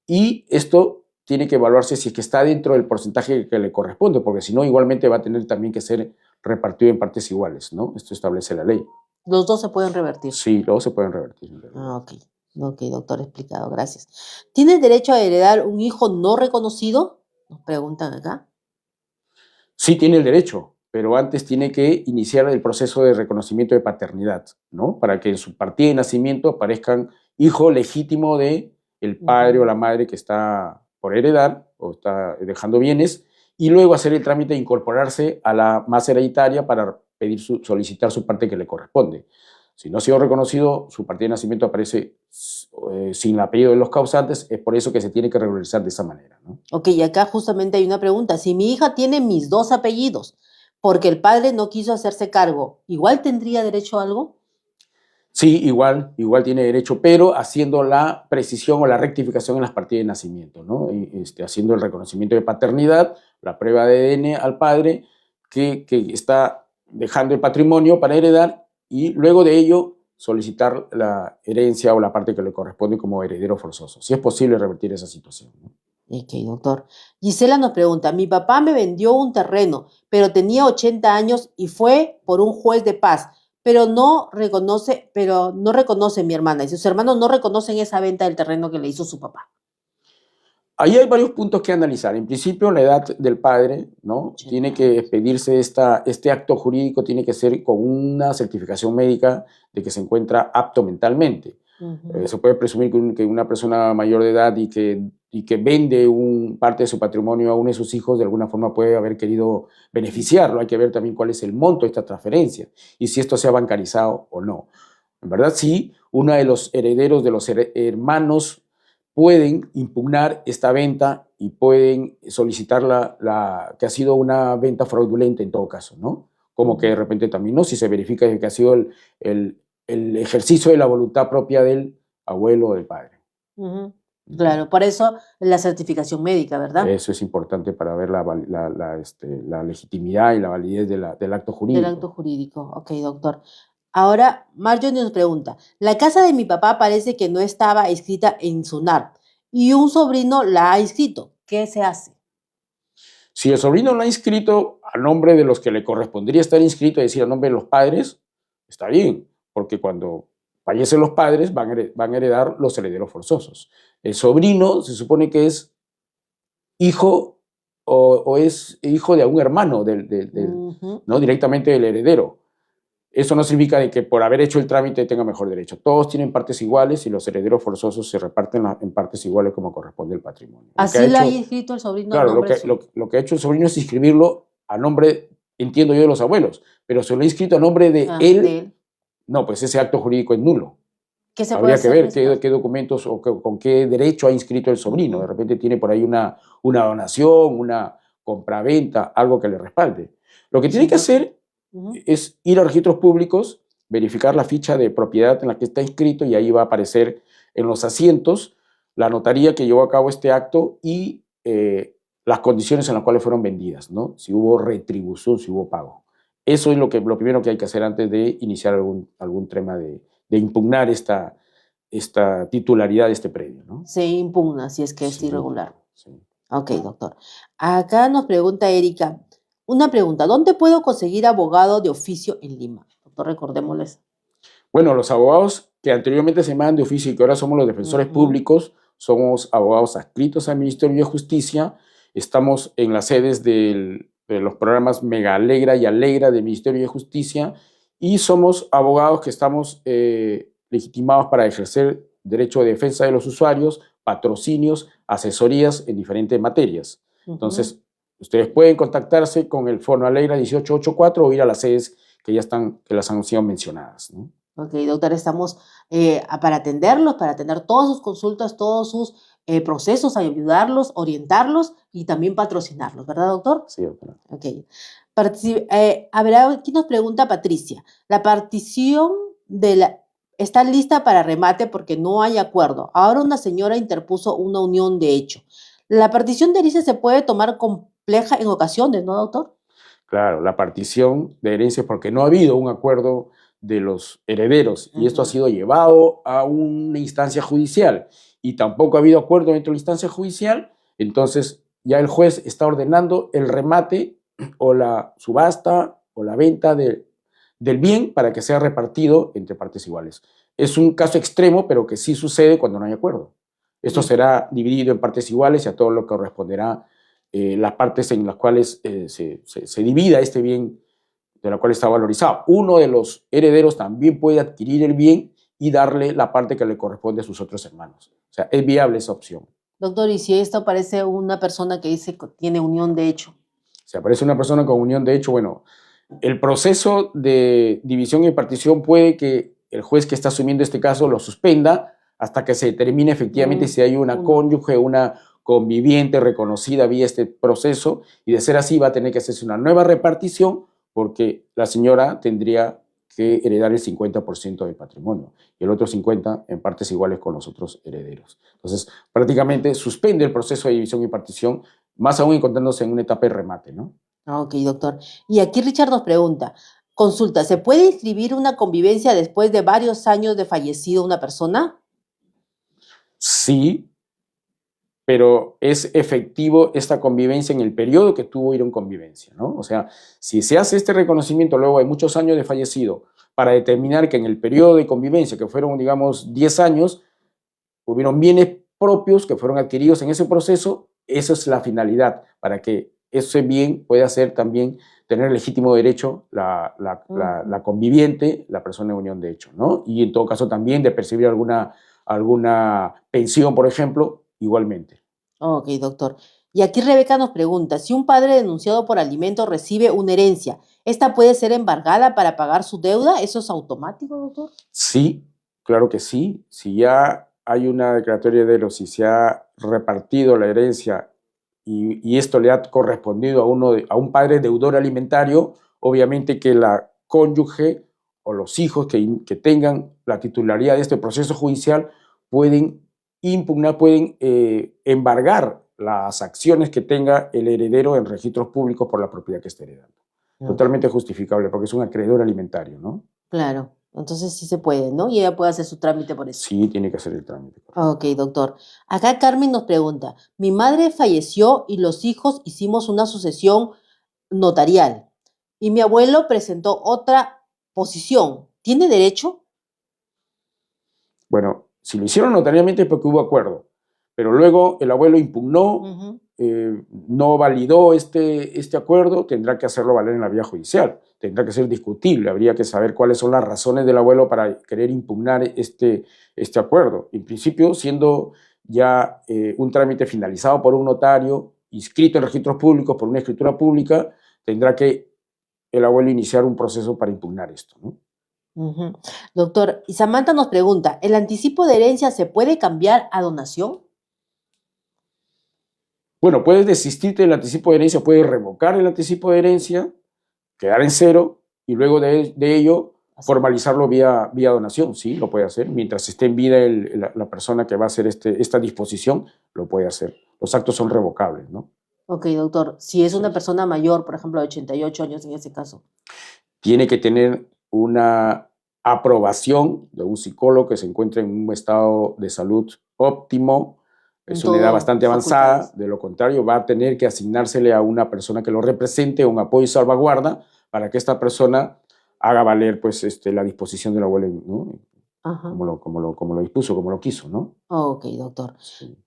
y esto tiene que evaluarse si es que está dentro del porcentaje que le corresponde, porque si no, igualmente va a tener también que ser repartido en partes iguales, ¿no? Esto establece la ley. Los dos se pueden revertir. Sí, luego se pueden revertir. Ok. Ok, doctor, explicado, gracias. ¿Tiene derecho a heredar un hijo no reconocido? Nos preguntan acá. Sí tiene el derecho, pero antes tiene que iniciar el proceso de reconocimiento de paternidad, ¿no? Para que en su partida de nacimiento aparezcan hijo legítimo de el padre o la madre que está por heredar o está dejando bienes, y luego hacer el trámite de incorporarse a la masa hereditaria para solicitar su parte que le corresponde. Si no ha sido reconocido, su partida de nacimiento aparece sin el apellido de los causantes, es por eso que se tiene que regularizar de esa manera, ¿no? Ok, y acá justamente hay una pregunta. Si mi hija tiene mis dos apellidos, porque el padre no quiso hacerse cargo, ¿igual tendría derecho a algo? Sí, igual tiene derecho, pero haciendo la precisión o la rectificación en las partidas de nacimiento, ¿no? Haciendo el reconocimiento de paternidad, la prueba de ADN al padre que está dejando el patrimonio para heredar y luego de ello solicitar la herencia o la parte que le corresponde como heredero forzoso. Si es posible revertir esa situación, ¿no? Ok, doctor. Gisela nos pregunta, mi papá me vendió un terreno, pero tenía 80 años y fue por un juez de paz, pero no reconoce mi hermana, y sus hermanos no reconocen esa venta del terreno que le hizo su papá. Ahí hay varios puntos que analizar. En principio, la edad del padre, ¿no? Tiene que expedirse este acto jurídico, tiene que ser con una certificación médica de que se encuentra apto mentalmente. Se puede presumir que una persona mayor de edad y que vende parte de su patrimonio a uno de sus hijos, de alguna forma puede haber querido beneficiarlo. Hay que ver también cuál es el monto de esta transferencia y si esto se ha bancarizado o no. En verdad, sí, uno de los herederos de los hermanos pueden impugnar esta venta y pueden solicitar que ha sido una venta fraudulenta en todo caso, ¿no? Como que de repente también, ¿no? Si se verifica que ha sido el ejercicio de la voluntad propia del abuelo o del padre. Claro, por eso la certificación médica, ¿verdad? Eso es importante para ver la legitimidad y la validez del acto jurídico. Del acto jurídico, ok, doctor. Ahora, Marjorie nos pregunta, la casa de mi papá parece que no estaba inscrita en SUNAT y un sobrino la ha inscrito. ¿Qué se hace? Si el sobrino lo ha inscrito a nombre de los que le correspondería estar inscrito, es decir, a nombre de los padres, está bien, porque cuando fallecen los padres van a heredar los herederos forzosos. El sobrino se supone que es hijo o es hijo de un hermano ¿no? Directamente del heredero. Eso no significa de que por haber hecho el trámite tenga mejor derecho. Todos tienen partes iguales y los herederos forzosos se reparten en partes iguales como corresponde el patrimonio. Así lo ha inscrito el sobrino. Claro, lo que ha hecho el sobrino es inscribirlo a nombre, entiendo yo, de los abuelos, pero se lo ha inscrito a nombre de él. No, pues ese acto jurídico es nulo. Habría que ver qué documentos o con qué derecho ha inscrito el sobrino. De repente tiene por ahí una donación, una compraventa, algo que le respalde. Lo que tiene que hacer es ir a registros públicos, verificar la ficha de propiedad en la que está inscrito y ahí va a aparecer en los asientos la notaría que llevó a cabo este acto y las condiciones en las cuales fueron vendidas, ¿no? Si hubo retribución, si hubo pago. Eso es lo primero que hay que hacer antes de iniciar algún tema de impugnar esta titularidad de este predio, ¿no? Se impugna si es que es irregular. Sí. Ok, doctor. Acá nos pregunta Erika, una pregunta, ¿dónde puedo conseguir abogado de oficio en Lima? Doctor, recordémosles. Bueno, los abogados que anteriormente se llamaban de oficio y que ahora somos los defensores públicos, somos abogados adscritos al Ministerio de Justicia, estamos en las sedes de los programas Mega Alegra y Alegra del Ministerio de Justicia y somos abogados que estamos legitimados para ejercer derecho de defensa de los usuarios, patrocinios, asesorías en diferentes materias. Entonces, ustedes pueden contactarse con el Fono Alegra 1884 o ir a las sedes que las han sido mencionadas, ¿no? Ok, doctor, estamos para atenderlos, para atender todas sus consultas, todos sus procesos, ayudarlos, orientarlos y también patrocinarlos, ¿verdad, doctor? Sí, doctora. Ok. A ver, aquí nos pregunta Patricia, la partición está lista para remate porque no hay acuerdo. Ahora una señora interpuso una unión de hecho. La partición de herencia se puede tomar compleja en ocasiones, ¿no, doctor? Claro, la partición de herencia es porque no ha habido un acuerdo de los herederos y esto ha sido llevado a una instancia judicial y tampoco ha habido acuerdo dentro de la instancia judicial, entonces ya el juez está ordenando el remate o la subasta o la venta del bien para que sea repartido entre partes iguales. Es un caso extremo, pero que sí sucede cuando no hay acuerdo. Esto será dividido en partes iguales y a todo lo que corresponderá las partes en las cuales se divida este bien de la cual está valorizado. Uno de los herederos también puede adquirir el bien y darle la parte que le corresponde a sus otros hermanos. O sea, es viable esa opción. Doctor, ¿y si esto parece una persona que dice que tiene unión de hecho? Si aparece una persona con unión de hecho, bueno, el proceso de división y partición puede que el juez que está asumiendo este caso lo suspenda hasta que se determine efectivamente si hay una cónyuge, una conviviente reconocida vía este proceso, y de ser así va a tener que hacerse una nueva repartición porque la señora tendría que heredar el 50% del patrimonio y el otro 50% en partes iguales con los otros herederos. Entonces, prácticamente suspende el proceso de división y partición, más aún encontrándose en una etapa de remate, ¿no? Ok, doctor. Y aquí Richard nos pregunta, consulta, ¿se puede inscribir una convivencia después de varios años de fallecido una persona? Sí, pero es efectivo esta convivencia en el periodo que tuvo ir en convivencia, ¿no? O sea, si se hace este reconocimiento luego de muchos años de fallecido para determinar que en el periodo de convivencia, que fueron, digamos, 10 años, hubieron bienes propios que fueron adquiridos en ese proceso, esa es la finalidad, para que ese bien pueda ser también, tener legítimo derecho la conviviente, la persona de unión de hecho, ¿no? Y en todo caso también de percibir alguna pensión, por ejemplo, igualmente. Ok, doctor. Y aquí Rebeca nos pregunta, si un padre denunciado por alimentos recibe una herencia, ¿esta puede ser embargada para pagar su deuda? ¿Eso es automático, doctor? Sí, claro que sí. Si ya hay una declaratoria de los, si se ha repartido la herencia y esto le ha correspondido a un padre deudor alimentario, obviamente que la cónyuge o los hijos que tengan la titularidad de este proceso judicial pueden impugnar, pueden embargar las acciones que tenga el heredero en registros públicos por la propiedad que esté heredando. Totalmente justificable, porque es un acreedor alimentario, ¿no? Claro, entonces sí se puede, ¿no? Y ella puede hacer su trámite por eso. Sí, tiene que hacer el trámite. Ok, doctor. Acá Carmen nos pregunta, mi madre falleció y los hijos hicimos una sucesión notarial y mi abuelo presentó otra posición. ¿Tiene derecho? Bueno, si lo hicieron notariamente es porque hubo acuerdo, pero luego el abuelo impugnó, no validó este acuerdo, tendrá que hacerlo valer en la vía judicial, tendrá que ser discutible, habría que saber cuáles son las razones del abuelo para querer impugnar este acuerdo. En principio, siendo ya un trámite finalizado por un notario, inscrito en registros públicos por una escritura pública, tendrá que el abuelo iniciar un proceso para impugnar esto, ¿no? Doctor, y Samantha nos pregunta, ¿el anticipo de herencia se puede cambiar a donación? Bueno, puedes desistirte del anticipo de herencia, puedes revocar el anticipo de herencia, quedar en cero y luego de ello formalizarlo vía donación. Sí, lo puede hacer. Mientras esté en vida la persona que va a hacer esta disposición, lo puede hacer. Los actos son revocables, ¿no? Ok, doctor. Si es una persona mayor, por ejemplo, de 88 años en ese caso. Tiene que tener una aprobación de un psicólogo que se encuentre en un estado de salud óptimo. Es una edad bastante avanzada, de lo contrario va a tener que asignársele a una persona que lo represente, un apoyo y salvaguarda, para que esta persona haga valer pues, la disposición del abuelo, ¿no? Como lo dispuso, como lo quiso, ¿no? Ok, doctor. Sí.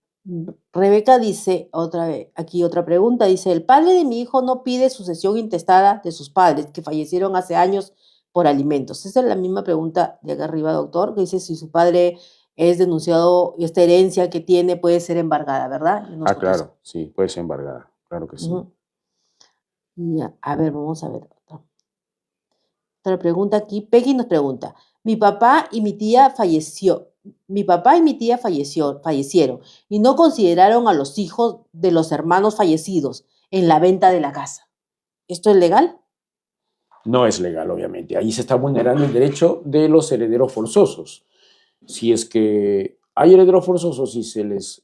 Rebeca dice, otra vez, aquí otra pregunta, dice, el padre de mi hijo no pide sucesión intestada de sus padres que fallecieron hace años por alimentos. Esa es la misma pregunta de acá arriba, doctor, que dice si su padre es denunciado y esta herencia que tiene puede ser embargada, ¿verdad? Claro, sí, puede ser embargada, claro que sí. Ya, a ver, vamos a ver. Otra pregunta aquí, Peggy nos pregunta, mi papá y mi tía fallecieron y no consideraron a los hijos de los hermanos fallecidos en la venta de la casa. ¿Esto es legal? No es legal, obviamente. Ahí se está vulnerando el derecho de los herederos forzosos. Si es que hay herederos forzosos y se les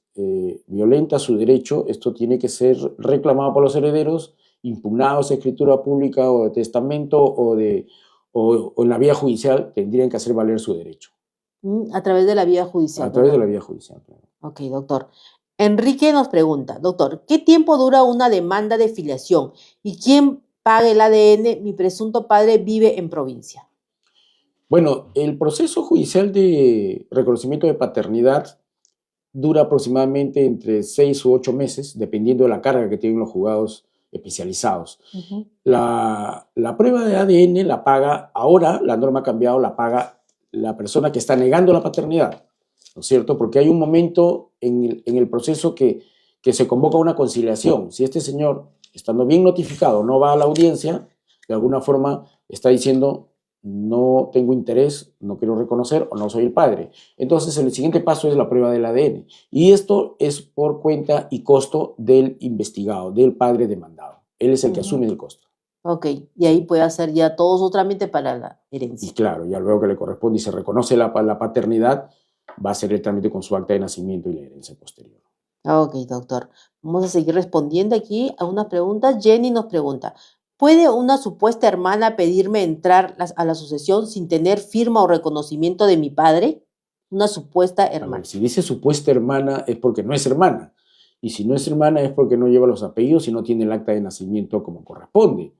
violenta su derecho, esto tiene que ser reclamado por los herederos, impugnados en escritura pública o de testamento o en la vía judicial, tendrían que hacer valer su derecho. A través de la vía judicial. A través de la vía judicial. Claro. Ok, doctor. Enrique nos pregunta, doctor, ¿qué tiempo dura una demanda de filiación? ¿Y quién paga el ADN? Mi presunto padre vive en provincia. Bueno, el proceso judicial de reconocimiento de paternidad dura aproximadamente entre 6 u 8 meses, dependiendo de la carga que tienen los juzgados especializados. La prueba de ADN la paga, ahora la norma ha cambiado, la paga la persona que está negando la paternidad, ¿no es cierto? Porque hay un momento en el proceso que se convoca una conciliación. Si este señor, estando bien notificado, no va a la audiencia, de alguna forma está diciendo no tengo interés, no quiero reconocer o no soy el padre. Entonces el siguiente paso es la prueba del ADN. Y esto es por cuenta y costo del investigado, del padre demandado. Él es el que asume el costo. Ok, y ahí puede hacer ya todo su trámite para la Y herencia. claro, ya luego que le corresponde y se reconoce la paternidad, va a hacer el trámite con su acta de nacimiento y la herencia posterior. Ok, doctor. Vamos a seguir respondiendo aquí a unas preguntas. Jenny nos pregunta, ¿puede una supuesta hermana pedirme entrar a la sucesión sin tener firma o reconocimiento de mi padre? Una supuesta A hermana. ver, si dice supuesta hermana es porque no es hermana. Y si no es hermana es porque no lleva los apellidos y no tiene el acta de nacimiento como corresponde.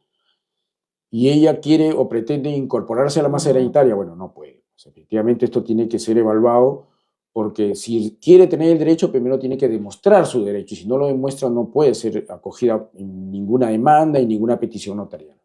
Y ella quiere o pretende incorporarse a la masa hereditaria, bueno, no puede. O sea, efectivamente esto tiene que ser evaluado porque si quiere tener el derecho, primero tiene que demostrar su derecho y si no lo demuestra no puede ser acogida en ninguna demanda y ninguna petición notarial.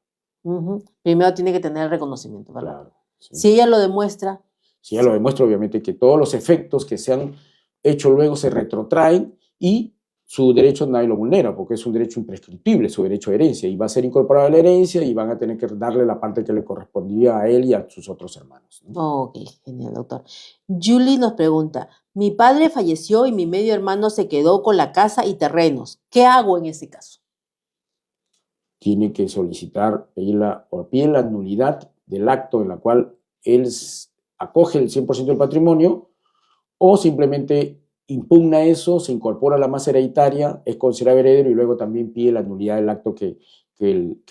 Primero tiene que tener el reconocimiento, ¿verdad? Claro. Sí. Si ella lo demuestra. Si ella lo demuestra, obviamente que todos los efectos que se han hecho luego se retrotraen y su derecho nadie lo vulnera, porque es un derecho imprescriptible, su derecho a herencia, y va a ser incorporado a la herencia y van a tener que darle la parte que le correspondía a él y a sus otros hermanos, ¿no? Ok, genial, doctor. Julie nos pregunta, mi padre falleció y mi medio hermano se quedó con la casa y terrenos. ¿Qué hago en ese caso? Tiene que solicitar, pide la nulidad del acto en la cual él acoge el 100% del patrimonio o simplemente impugna eso, se incorpora a la masa hereditaria, es considerado heredero y luego también pide la nulidad del acto que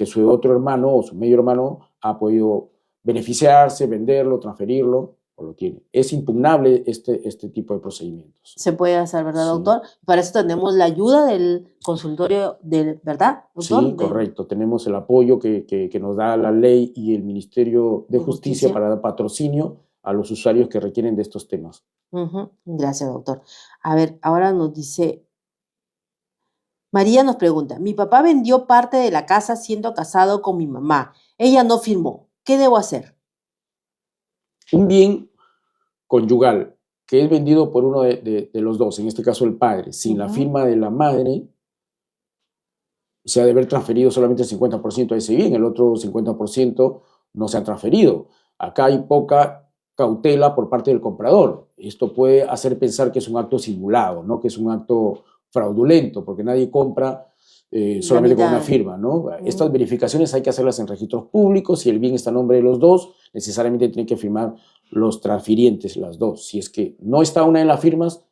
su otro hermano o su medio hermano ha podido beneficiarse, venderlo, transferirlo, o lo tiene. Es impugnable este tipo de procedimientos. Se puede hacer, ¿verdad, doctor? Sí. Para eso tenemos la ayuda del consultorio, ¿verdad, doctor? Sí, correcto. Tenemos el apoyo que nos da la ley y el Ministerio de Justicia para dar patrocinio a los usuarios que requieren de estos temas. Gracias, doctor. A ver, ahora nos dice, María nos pregunta, mi papá vendió parte de la casa siendo casado con mi mamá. Ella no firmó. ¿Qué debo hacer? Un bien conyugal que es vendido por uno de los dos, en este caso el padre, sin la firma de la madre, se ha de haber transferido solamente el 50% de ese bien, el otro 50% no se ha transferido. Acá hay poca cautela por parte del comprador. Esto puede hacer pensar que es un acto simulado, ¿no? Que es un acto fraudulento, porque nadie compra solamente con una firma, ¿no? Estas verificaciones hay que hacerlas en registros públicos. Si el bien está a nombre de los dos, necesariamente tienen que firmar los transfirientes, las dos. Si es que no está una de las firmas,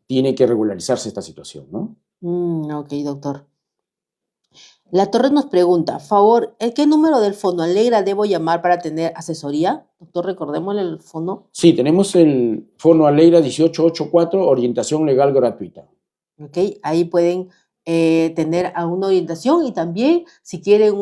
tiene que regularizarse esta situación, ¿no? Ok, doctor. La Torre nos pregunta, favor, ¿qué número del Fondo Alegra debo llamar para tener asesoría? Doctor, recordémosle el fondo. Sí, tenemos el Fondo Alegra 1884, orientación legal gratuita. Ok, ahí pueden tener alguna orientación y también si quieren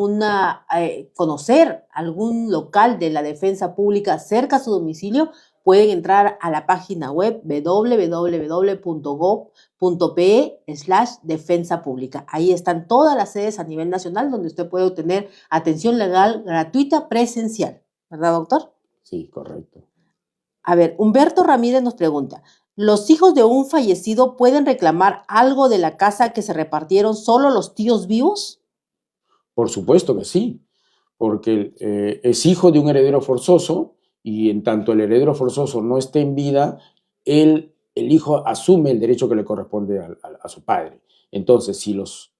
conocer algún local de la defensa pública cerca a su domicilio, pueden entrar a la página web www.gov.pe/defensa pública. Ahí están todas las sedes a nivel nacional donde usted puede obtener atención legal gratuita presencial. ¿Verdad, doctor? Sí, correcto. A ver, Humberto Ramírez nos pregunta, ¿los hijos de un fallecido pueden reclamar algo de la casa que se repartieron solo los tíos vivos? Por supuesto que sí, porque es hijo de un heredero forzoso y en tanto el heredero forzoso no esté en vida, el hijo asume el derecho que le corresponde a su padre. Entonces, si los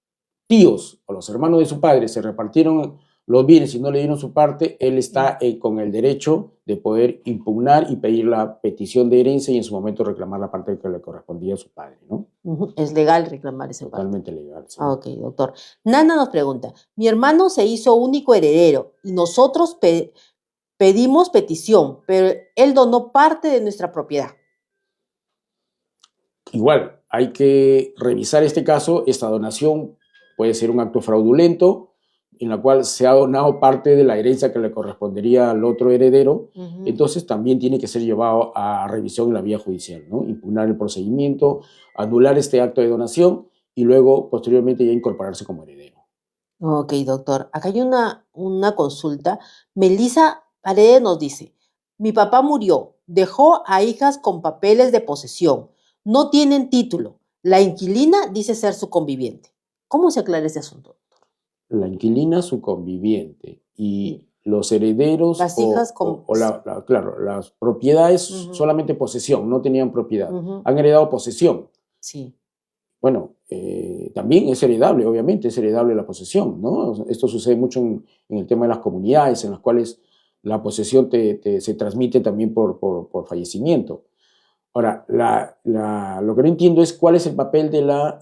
tíos o los hermanos de su padre se repartieron los bienes y no le dieron su parte, él está con el derecho de poder impugnar y pedir la petición de herencia y en su momento reclamar la parte que le correspondía a su padre, ¿no? Es legal reclamar ese parte. Totalmente legal, sí. Ok, doctor. Nana nos pregunta, mi hermano se hizo único heredero y nosotros pedimos petición, pero él donó parte de nuestra propiedad. Igual, hay que revisar este caso. Esta donación puede ser un acto fraudulento en la cual se ha donado parte de la herencia que le correspondería al otro heredero. Entonces también tiene que ser llevado a revisión en la vía judicial, ¿no? Impugnar el procedimiento, anular este acto de donación y luego posteriormente ya incorporarse como heredero. Ok, doctor. Acá hay una consulta. Melissa Paredes nos dice, mi papá murió, dejó a hijas con papeles de posesión, no tienen título. La inquilina dice ser su conviviente. ¿Cómo se aclara ese asunto? La inquilina, su conviviente, y los herederos Las hijas con... claro, las propiedades, solamente posesión, no tenían propiedad. Han heredado posesión. Sí. Bueno, también es heredable, obviamente, es heredable la posesión, ¿no? Esto sucede mucho en el tema de las comunidades, en las cuales la posesión se transmite también por fallecimiento. Ahora, lo que no entiendo es cuál es el papel de la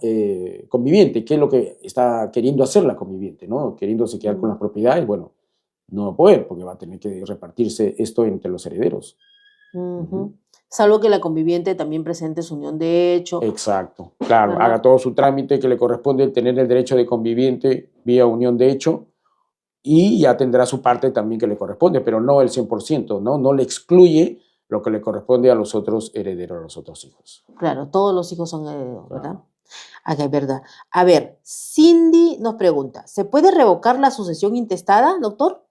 conviviente, qué es lo que está queriendo hacer la conviviente, ¿no? Queriéndose quedar con las propiedades, bueno, no va a poder, porque va a tener que repartirse esto entre los herederos. Salvo que la conviviente también presente su unión de hecho. Exacto, claro, haga todo su trámite que le corresponde tener el derecho de conviviente vía unión de hecho y ya tendrá su parte también que le corresponde, pero no el 100%, ¿no? No le excluye lo que le corresponde a los otros herederos, a los otros hijos. Claro, todos los hijos son herederos, ¿verdad? Acá es verdad. A ver, Cindy nos pregunta, ¿se puede revocar la sucesión intestada, doctor?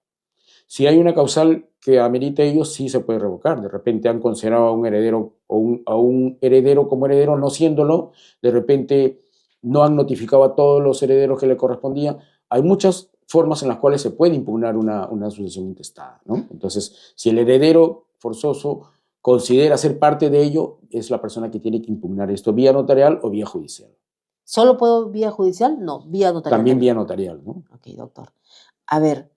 Si hay una causal que amerite ello, sí se puede revocar. De repente han considerado a un heredero a un heredero como heredero, no siéndolo. De repente no han notificado a todos los herederos que le correspondía. Hay muchas formas en las cuales se puede impugnar una sucesión intestada, ¿no? Entonces, si el heredero forzoso considera ser parte de ello, es la persona que tiene que impugnar esto vía notarial o vía judicial. ¿Solo puedo vía judicial? No, vía notarial. También vía notarial, ¿no? Ok, doctor. A ver,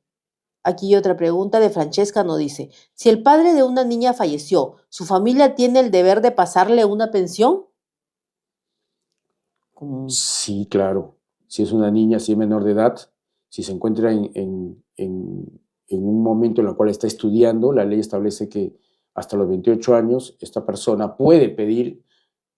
aquí otra pregunta de Francesca nos dice, si el padre de una niña falleció, ¿su familia tiene el deber de pasarle una pensión? Sí, claro. Si es una niña, si es menor de edad, si se encuentra en un momento en el cual está estudiando, la ley establece que hasta los 28 años esta persona puede pedir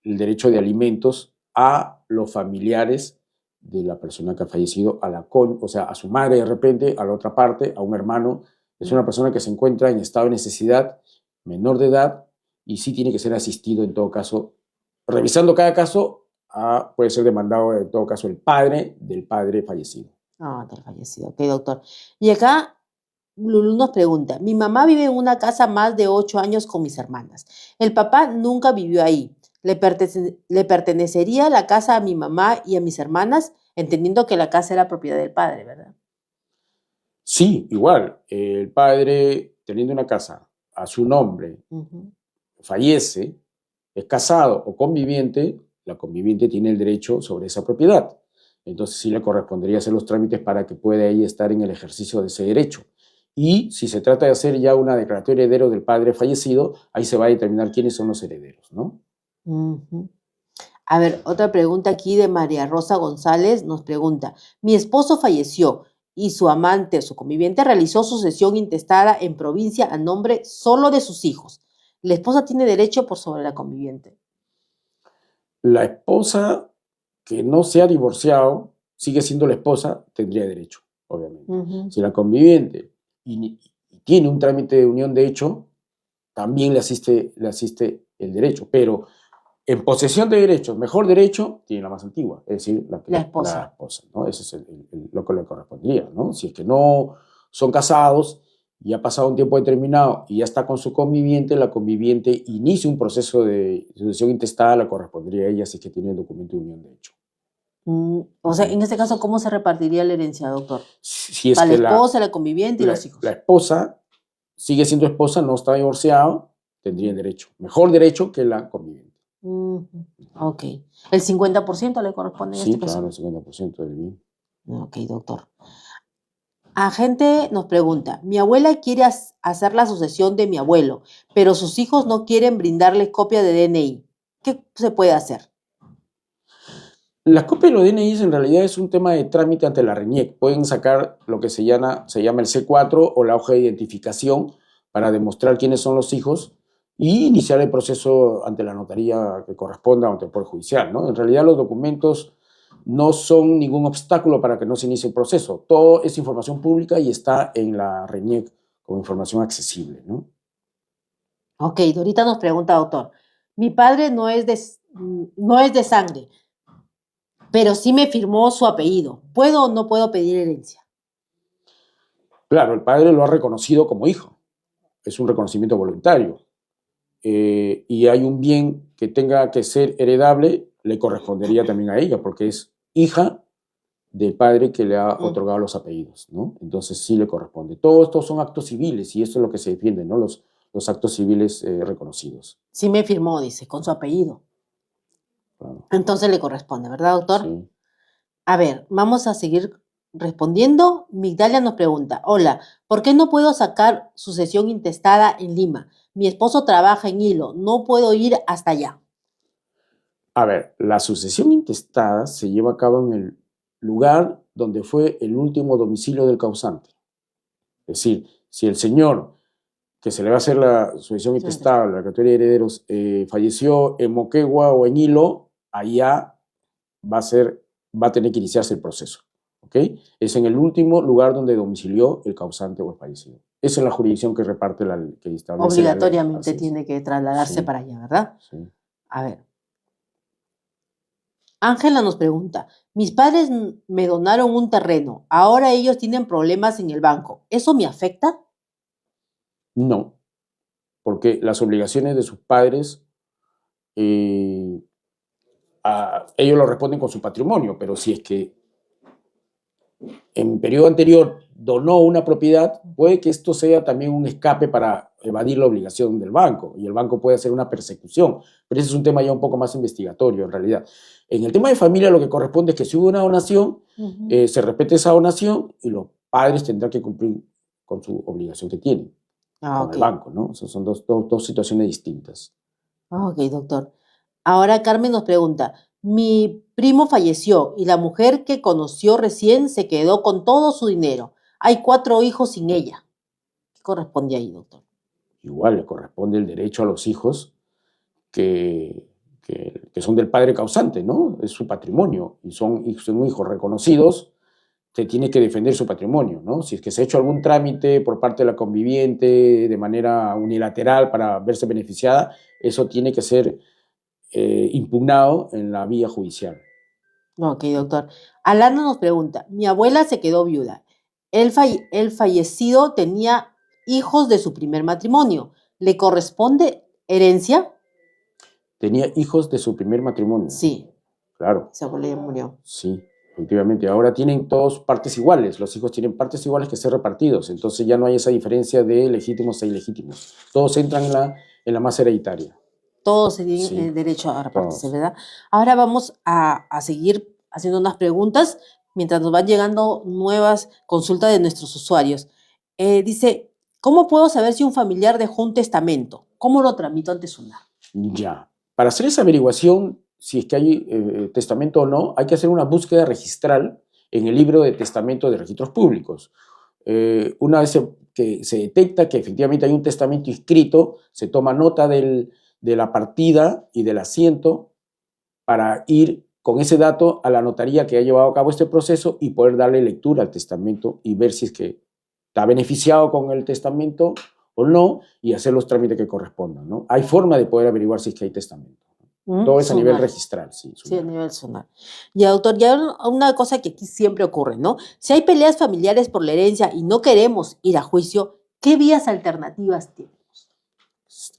el derecho de alimentos a los familiares de la persona que ha fallecido, o sea, a su madre de repente, a la otra parte, a un hermano. Es una persona que se encuentra en estado de necesidad, menor de edad, y sí tiene que ser asistido en todo caso. Revisando cada caso, puede ser demandado en todo caso el padre del padre fallecido. Del fallecido. Ok, doctor. Y acá Lulú nos pregunta, mi mamá vive en una casa más de 8 años con mis hermanas. El papá nunca vivió ahí. ¿Le pertenecería la casa a mi mamá y a mis hermanas, entendiendo que la casa era propiedad del padre, verdad? Sí, igual. El padre, teniendo una casa a su nombre, fallece, es casado o conviviente, la conviviente tiene el derecho sobre esa propiedad. Entonces sí le correspondería hacer los trámites para que pueda ella estar en el ejercicio de ese derecho. Y si se trata de hacer ya una declaratoria de heredero del padre fallecido, ahí se va a determinar quiénes son los herederos, ¿no? A ver, otra pregunta aquí de María Rosa González nos pregunta, mi esposo falleció y su amante, su conviviente, realizó sucesión intestada en provincia a nombre solo de sus hijos. ¿La esposa tiene derecho por sobre la conviviente? La esposa que no se ha divorciado, sigue siendo la esposa, tendría derecho, obviamente. Si la conviviente y tiene un trámite de unión de hecho, también le asiste el derecho, pero en posesión de derechos, mejor derecho, tiene la más antigua, es decir, la esposa, ¿no? Ese es lo que le correspondería, ¿no? Si es que no son casados y ha pasado un tiempo determinado y ya está con su conviviente, la conviviente inicia un proceso de sucesión intestada, le correspondería a ella si es que tiene el documento de unión de hecho. O sea, en este caso, ¿cómo se repartiría la herencia, doctor? Si es para que la esposa, la conviviente y los hijos. La esposa sigue siendo esposa, no está divorciado, tendría derecho, mejor derecho que la conviviente. Ok. ¿El 50% le corresponde en este caso? Sí, claro, el 50% del bien. Ok, doctor. Agente nos pregunta, mi abuela quiere hacer la sucesión de mi abuelo, pero sus hijos no quieren brindarle copia de DNI. ¿Qué se puede hacer? La copia de los DNI en realidad es un tema de trámite ante la RENIEC. Pueden sacar lo que se llama el C4 o la hoja de identificación para demostrar quiénes son los hijos y iniciar el proceso ante la notaría que corresponda ante el Poder Judicial, ¿no? En realidad los documentos no son ningún obstáculo para que no se inicie el proceso. Todo es información pública y está en la RENIEC como información accesible, ¿no? Ok, Dorita nos pregunta, doctor, mi padre no es de sangre, pero sí me firmó su apellido. ¿Puedo o no puedo pedir herencia? Claro, el padre lo ha reconocido como hijo. Es un reconocimiento voluntario. Y hay un bien que tenga que ser heredable, le correspondería también a ella, porque es hija del padre que le ha otorgado los apellidos, ¿no? Entonces sí le corresponde. Todos estos son actos civiles y eso es lo que se defiende, ¿no? Los actos civiles reconocidos. Sí me firmó, dice, con su apellido. Claro. Entonces le corresponde, ¿verdad, doctor? Sí. A ver, vamos a seguir respondiendo. Migdalia nos pregunta, hola, ¿por qué no puedo sacar sucesión intestada en Lima? Mi esposo trabaja en Hilo, no puedo ir hasta allá. A ver, la sucesión intestada se lleva a cabo en el lugar donde fue el último domicilio del causante. Es decir, si el señor que se le va a hacer la sucesión intestada, la categoría de herederos, falleció en Moquegua o en Hilo, allá va a tener que iniciarse el proceso. ¿Ok? Es en el último lugar donde domicilió el causante o el fallecido. Esa es la jurisdicción que reparte que establece Obligatoriamente la ley. tiene que trasladarse para allá, ¿verdad? Sí. A ver. Ángela nos pregunta, mis padres me donaron un terreno, ahora ellos tienen problemas en el banco, ¿eso me afecta? No, porque las obligaciones de sus padres, ellos lo responden con su patrimonio, pero si es que en periodo anterior donó una propiedad, puede que esto sea también un escape para evadir la obligación del banco y el banco puede hacer una persecución, pero ese es un tema ya un poco más investigatorio en realidad. En el tema de familia lo que corresponde es que si hubo una donación, se respete esa donación y los padres tendrán que cumplir con su obligación que tienen con el banco, ¿no? O sea, son dos situaciones distintas. Ok, doctor. Ahora Carmen nos pregunta, mi primo falleció y la mujer que conoció recién se quedó con todo su dinero. Hay 4 hijos sin ella. ¿Qué corresponde ahí, doctor? Igual le corresponde el derecho a los hijos que son del padre causante, ¿no? Es su patrimonio y son hijos reconocidos, se tiene que defender su patrimonio, ¿no? Si es que se ha hecho algún trámite por parte de la conviviente de manera unilateral para verse beneficiada, eso tiene que ser impugnado en la vía judicial. Ok, doctor. Alana nos pregunta, mi abuela se quedó viuda. El fallecido tenía hijos de su primer matrimonio. ¿Le corresponde herencia? Tenía hijos de su primer matrimonio. Sí. Claro. Su abuela ya murió. Sí, efectivamente. Ahora tienen todos partes iguales. Los hijos tienen partes iguales que ser repartidos. Entonces ya no hay esa diferencia de legítimos e ilegítimos. Todos entran en la masa hereditaria. Todos tienen el derecho a repartirse, ¿verdad? Ahora vamos a seguir haciendo unas preguntas mientras nos van llegando nuevas consultas de nuestros usuarios. Dice, ¿cómo puedo saber si un familiar dejó un testamento? ¿Cómo lo tramito ante SUNAT? Ya. Para hacer esa averiguación, si es que hay testamento o no, hay que hacer una búsqueda registral en el libro de testamento de registros públicos. Una vez que se detecta que efectivamente hay un testamento inscrito, se toma nota de la partida y del asiento para ir con ese dato a la notaría que ha llevado a cabo este proceso y poder darle lectura al testamento y ver si es que está beneficiado con el testamento o no y hacer los trámites que correspondan, ¿no? Hay forma de poder averiguar si es que hay testamento. Todo es a nivel registral, sí. Sí, a nivel zonal. Y doctor, ya una cosa que aquí siempre ocurre, ¿no? Si hay peleas familiares por la herencia y no queremos ir a juicio, ¿qué vías alternativas tenemos?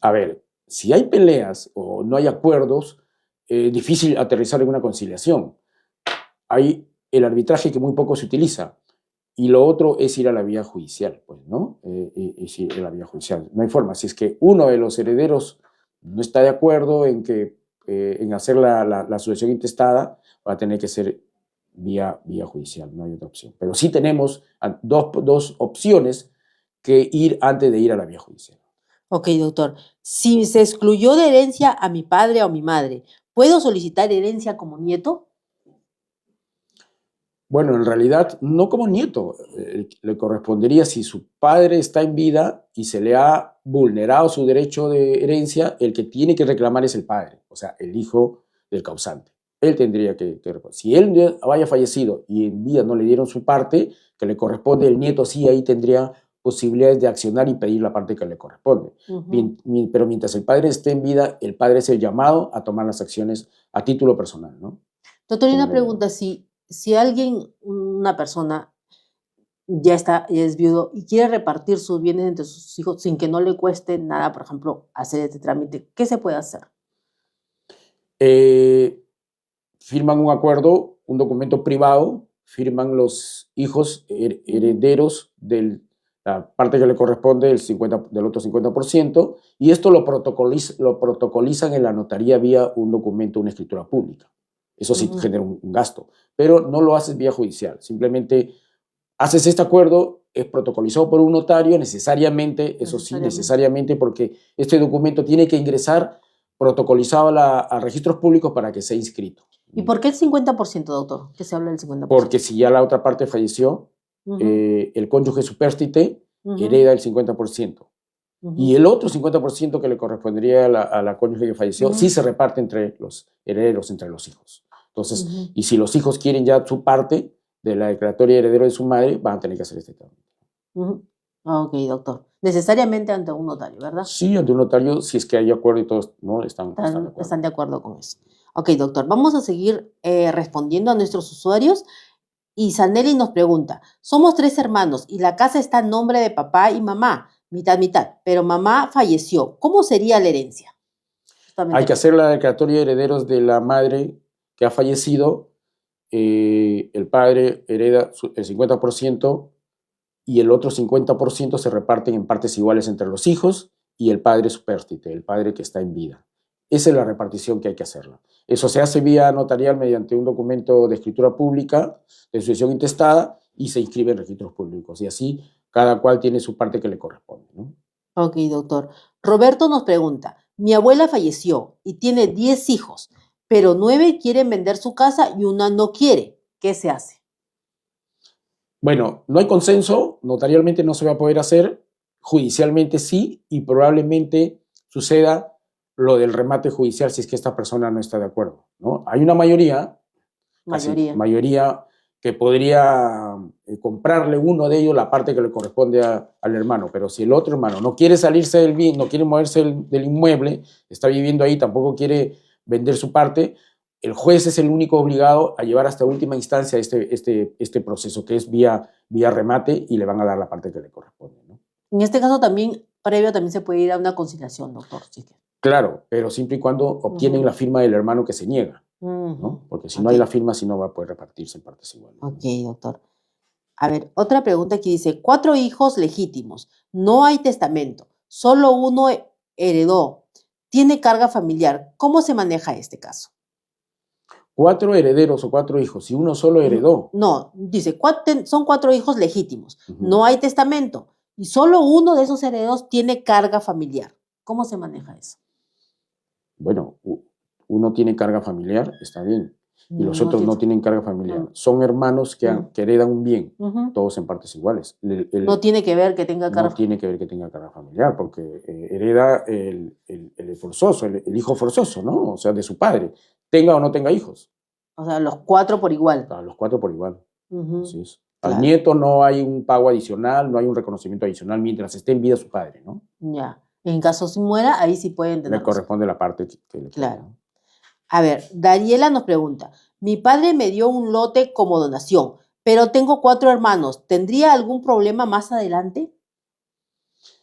A ver, si hay peleas o no hay acuerdos, difícil aterrizar en una conciliación. Hay el arbitraje que muy poco se utiliza. Y lo otro es ir a la vía judicial, pues, ¿no? Es ir a la vía judicial. No hay forma. Si es que uno de los herederos no está de acuerdo en hacer la sucesión intestada, va a tener que ser vía judicial, no hay otra opción. Pero sí tenemos dos opciones que ir antes de ir a la vía judicial. Ok, doctor. Si se excluyó de herencia a mi padre o a mi madre, ¿puedo solicitar herencia como nieto? Bueno, en realidad, no como nieto. Le correspondería si su padre está en vida y se le ha vulnerado su derecho de herencia, el que tiene que reclamar es el padre, o sea, el hijo del causante. Él tendría que si él haya fallecido y en vida no le dieron su parte, que le corresponde, el nieto sí ahí tendría posibilidades de accionar y pedir la parte que le corresponde. Pero mientras el padre esté en vida, el padre es el llamado a tomar las acciones a título personal, ¿no? Doctor, y Como una le- pregunta, si alguien, una persona ya es viudo y quiere repartir sus bienes entre sus hijos sin que no le cueste nada, por ejemplo, hacer este trámite, ¿qué se puede hacer? Eh, Firman un acuerdo, un documento privado, firman los hijos herederos de la parte que le corresponde del otro 50%, y esto lo protocolizan en la notaría vía un documento, una escritura pública. Eso sí genera un gasto, pero no lo haces vía judicial, simplemente haces este acuerdo, es protocolizado por un notario, necesariamente, eso sí, necesariamente, porque este documento tiene que ingresar protocolizado a registros públicos para que sea inscrito. ¿Y por qué el 50%, doctor? ¿Qué se habla del 50%? Porque si ya la otra parte falleció, el cónyuge supérstite hereda el 50%. Y el otro 50% que le correspondería a la cónyuge que falleció, sí se reparte entre los herederos, entre los hijos. Entonces, y si los hijos quieren ya su parte de la declaratoria de heredero de su madre, van a tener que hacer este trámite. Ok, doctor. Necesariamente ante un notario, ¿verdad? Sí, ante un notario, si es que hay acuerdo y todos no están de acuerdo con eso. Ok, doctor, vamos a seguir respondiendo a nuestros usuarios. Y Sanelli nos pregunta, somos 3 hermanos y la casa está en nombre de papá y mamá, mitad, mitad, pero mamá falleció. ¿Cómo sería la herencia? Hay que hacer la declaratoria de herederos de la madre que ha fallecido. El padre hereda el 50% y el otro 50% se reparten en partes iguales entre los hijos y el padre supérstite, el padre que está en vida. Esa es la repartición que hay que hacerla. Eso se hace vía notarial mediante un documento de escritura pública, de sucesión intestada, y se inscribe en registros públicos. Y así cada cual tiene su parte que le corresponde, ¿no? Ok, doctor. Roberto nos pregunta, mi abuela falleció y tiene 10 hijos, pero 9 quieren vender su casa y una no quiere. ¿Qué se hace? Bueno, no hay consenso, notarialmente no se va a poder hacer, judicialmente sí, y probablemente suceda lo del remate judicial si es que esta persona no está de acuerdo, ¿no? Hay una mayoría que podría comprarle uno de ellos la parte que le corresponde al hermano, pero si el otro hermano no quiere salirse del bien, no quiere moverse del inmueble, está viviendo ahí, tampoco quiere vender su parte, el juez es el único obligado a llevar hasta última instancia este proceso, que es vía remate, y le van a dar la parte que le corresponde, ¿no? En este caso también, previo también se puede ir a una conciliación, doctor. Sí. Claro, pero siempre y cuando obtienen la firma del hermano que se niega, ¿no? Porque si no hay la firma, si no va a poder repartirse en partes iguales. Ok, doctor. A ver, otra pregunta que dice, 4 hijos legítimos, no hay testamento, solo uno heredó, tiene carga familiar. ¿Cómo se maneja este caso? 4 herederos o 4 hijos, y uno solo heredó. No, dice, son 4 hijos legítimos, no hay testamento, y solo uno de esos herederos tiene carga familiar. ¿Cómo se maneja eso? Bueno, uno tiene carga familiar, está bien, y los otros no tienen carga familiar. Son hermanos que heredan un bien, todos en partes iguales. No tiene que ver que tenga carga. No tiene que ver que tenga carga familiar, porque hereda el forzoso, el hijo forzoso, ¿no? O sea, de su padre, tenga o no tenga hijos. O sea, los 4 por igual. A los 4 por igual. Así es. Al nieto no hay un pago adicional, no hay un reconocimiento adicional mientras esté en vida su padre, ¿no? Ya. En caso si muera, ahí sí pueden tener. Le corresponde la parte que le Claro. Queda, ¿no? A ver, Dariela nos pregunta, mi padre me dio un lote como donación, pero tengo 4 hermanos, ¿tendría algún problema más adelante?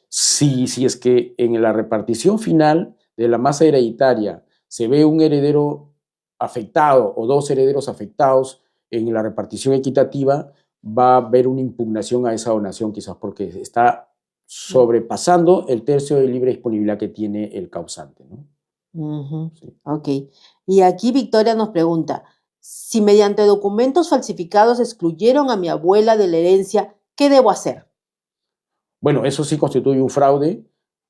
Sí, sí, es que en la repartición final de la masa hereditaria se ve un heredero afectado o 2 herederos afectados en la repartición equitativa, va a haber una impugnación a esa donación, quizás porque está sobrepasando el tercio de libre disponibilidad que tiene el causante, ¿no? Sí. Ok. Y aquí Victoria nos pregunta, si mediante documentos falsificados excluyeron a mi abuela de la herencia, ¿qué debo hacer? Bueno, eso sí constituye un fraude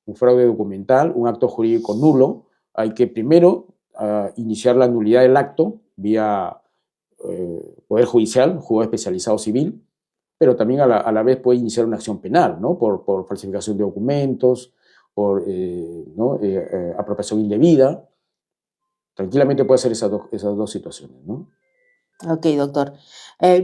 documental, un acto jurídico nulo. Hay que primero iniciar la nulidad del acto vía Poder Judicial, Juzgado Especializado Civil, pero también a la vez puede iniciar una acción penal, ¿no? Por falsificación de documentos, por ¿no? Apropiación indebida. Tranquilamente puede ser esas dos situaciones, ¿no? Ok, doctor.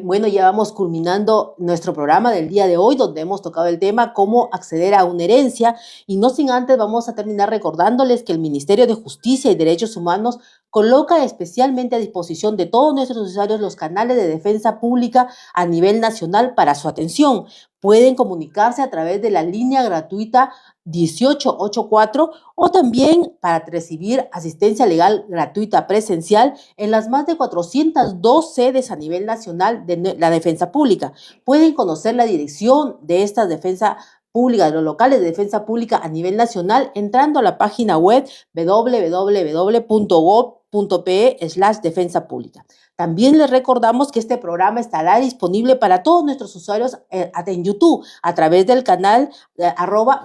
Bueno, ya vamos culminando nuestro programa del día de hoy, donde hemos tocado el tema cómo acceder a una herencia. Y no sin antes vamos a terminar recordándoles que el Ministerio de Justicia y Derechos Humanos coloca especialmente a disposición de todos nuestros usuarios los canales de defensa pública a nivel nacional para su atención. Pueden comunicarse a través de la línea gratuita 1884 o también para recibir asistencia legal gratuita presencial en las más de 402 sedes a nivel nacional de la defensa pública. Pueden conocer la dirección de esta defensa pública, de los locales de defensa pública a nivel nacional, entrando a la página web www.gov.pe/defensa pública. También les recordamos que este programa estará disponible para todos nuestros usuarios en YouTube a través del canal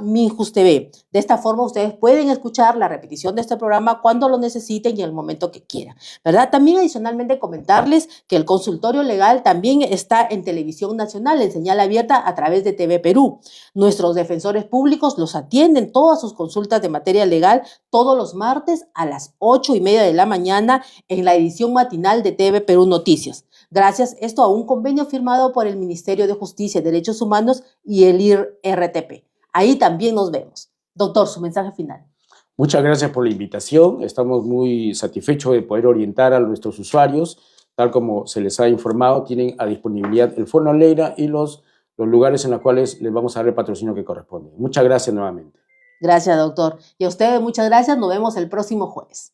@MinjusTV. De esta forma ustedes pueden escuchar la repetición de este programa cuando lo necesiten y en el momento que quieran, ¿verdad? También adicionalmente comentarles que el consultorio legal también está en televisión nacional, en señal abierta a través de TV Perú. Nuestros defensores públicos los atienden todas sus consultas de materia legal todos los martes a las 8:30 de la mañana en la edición matinal de TV Perú Noticias. Gracias esto a un convenio firmado por el Ministerio de Justicia y Derechos Humanos y el IRTP. Ahí también nos vemos. Doctor, su mensaje final. Muchas gracias por la invitación. Estamos muy satisfechos de poder orientar a nuestros usuarios. Tal como se les ha informado, tienen a disponibilidad el Fono Leira y los lugares en los cuales les vamos a dar el patrocinio que corresponde. Muchas gracias nuevamente. Gracias, doctor. Y a ustedes muchas gracias. Nos vemos el próximo jueves.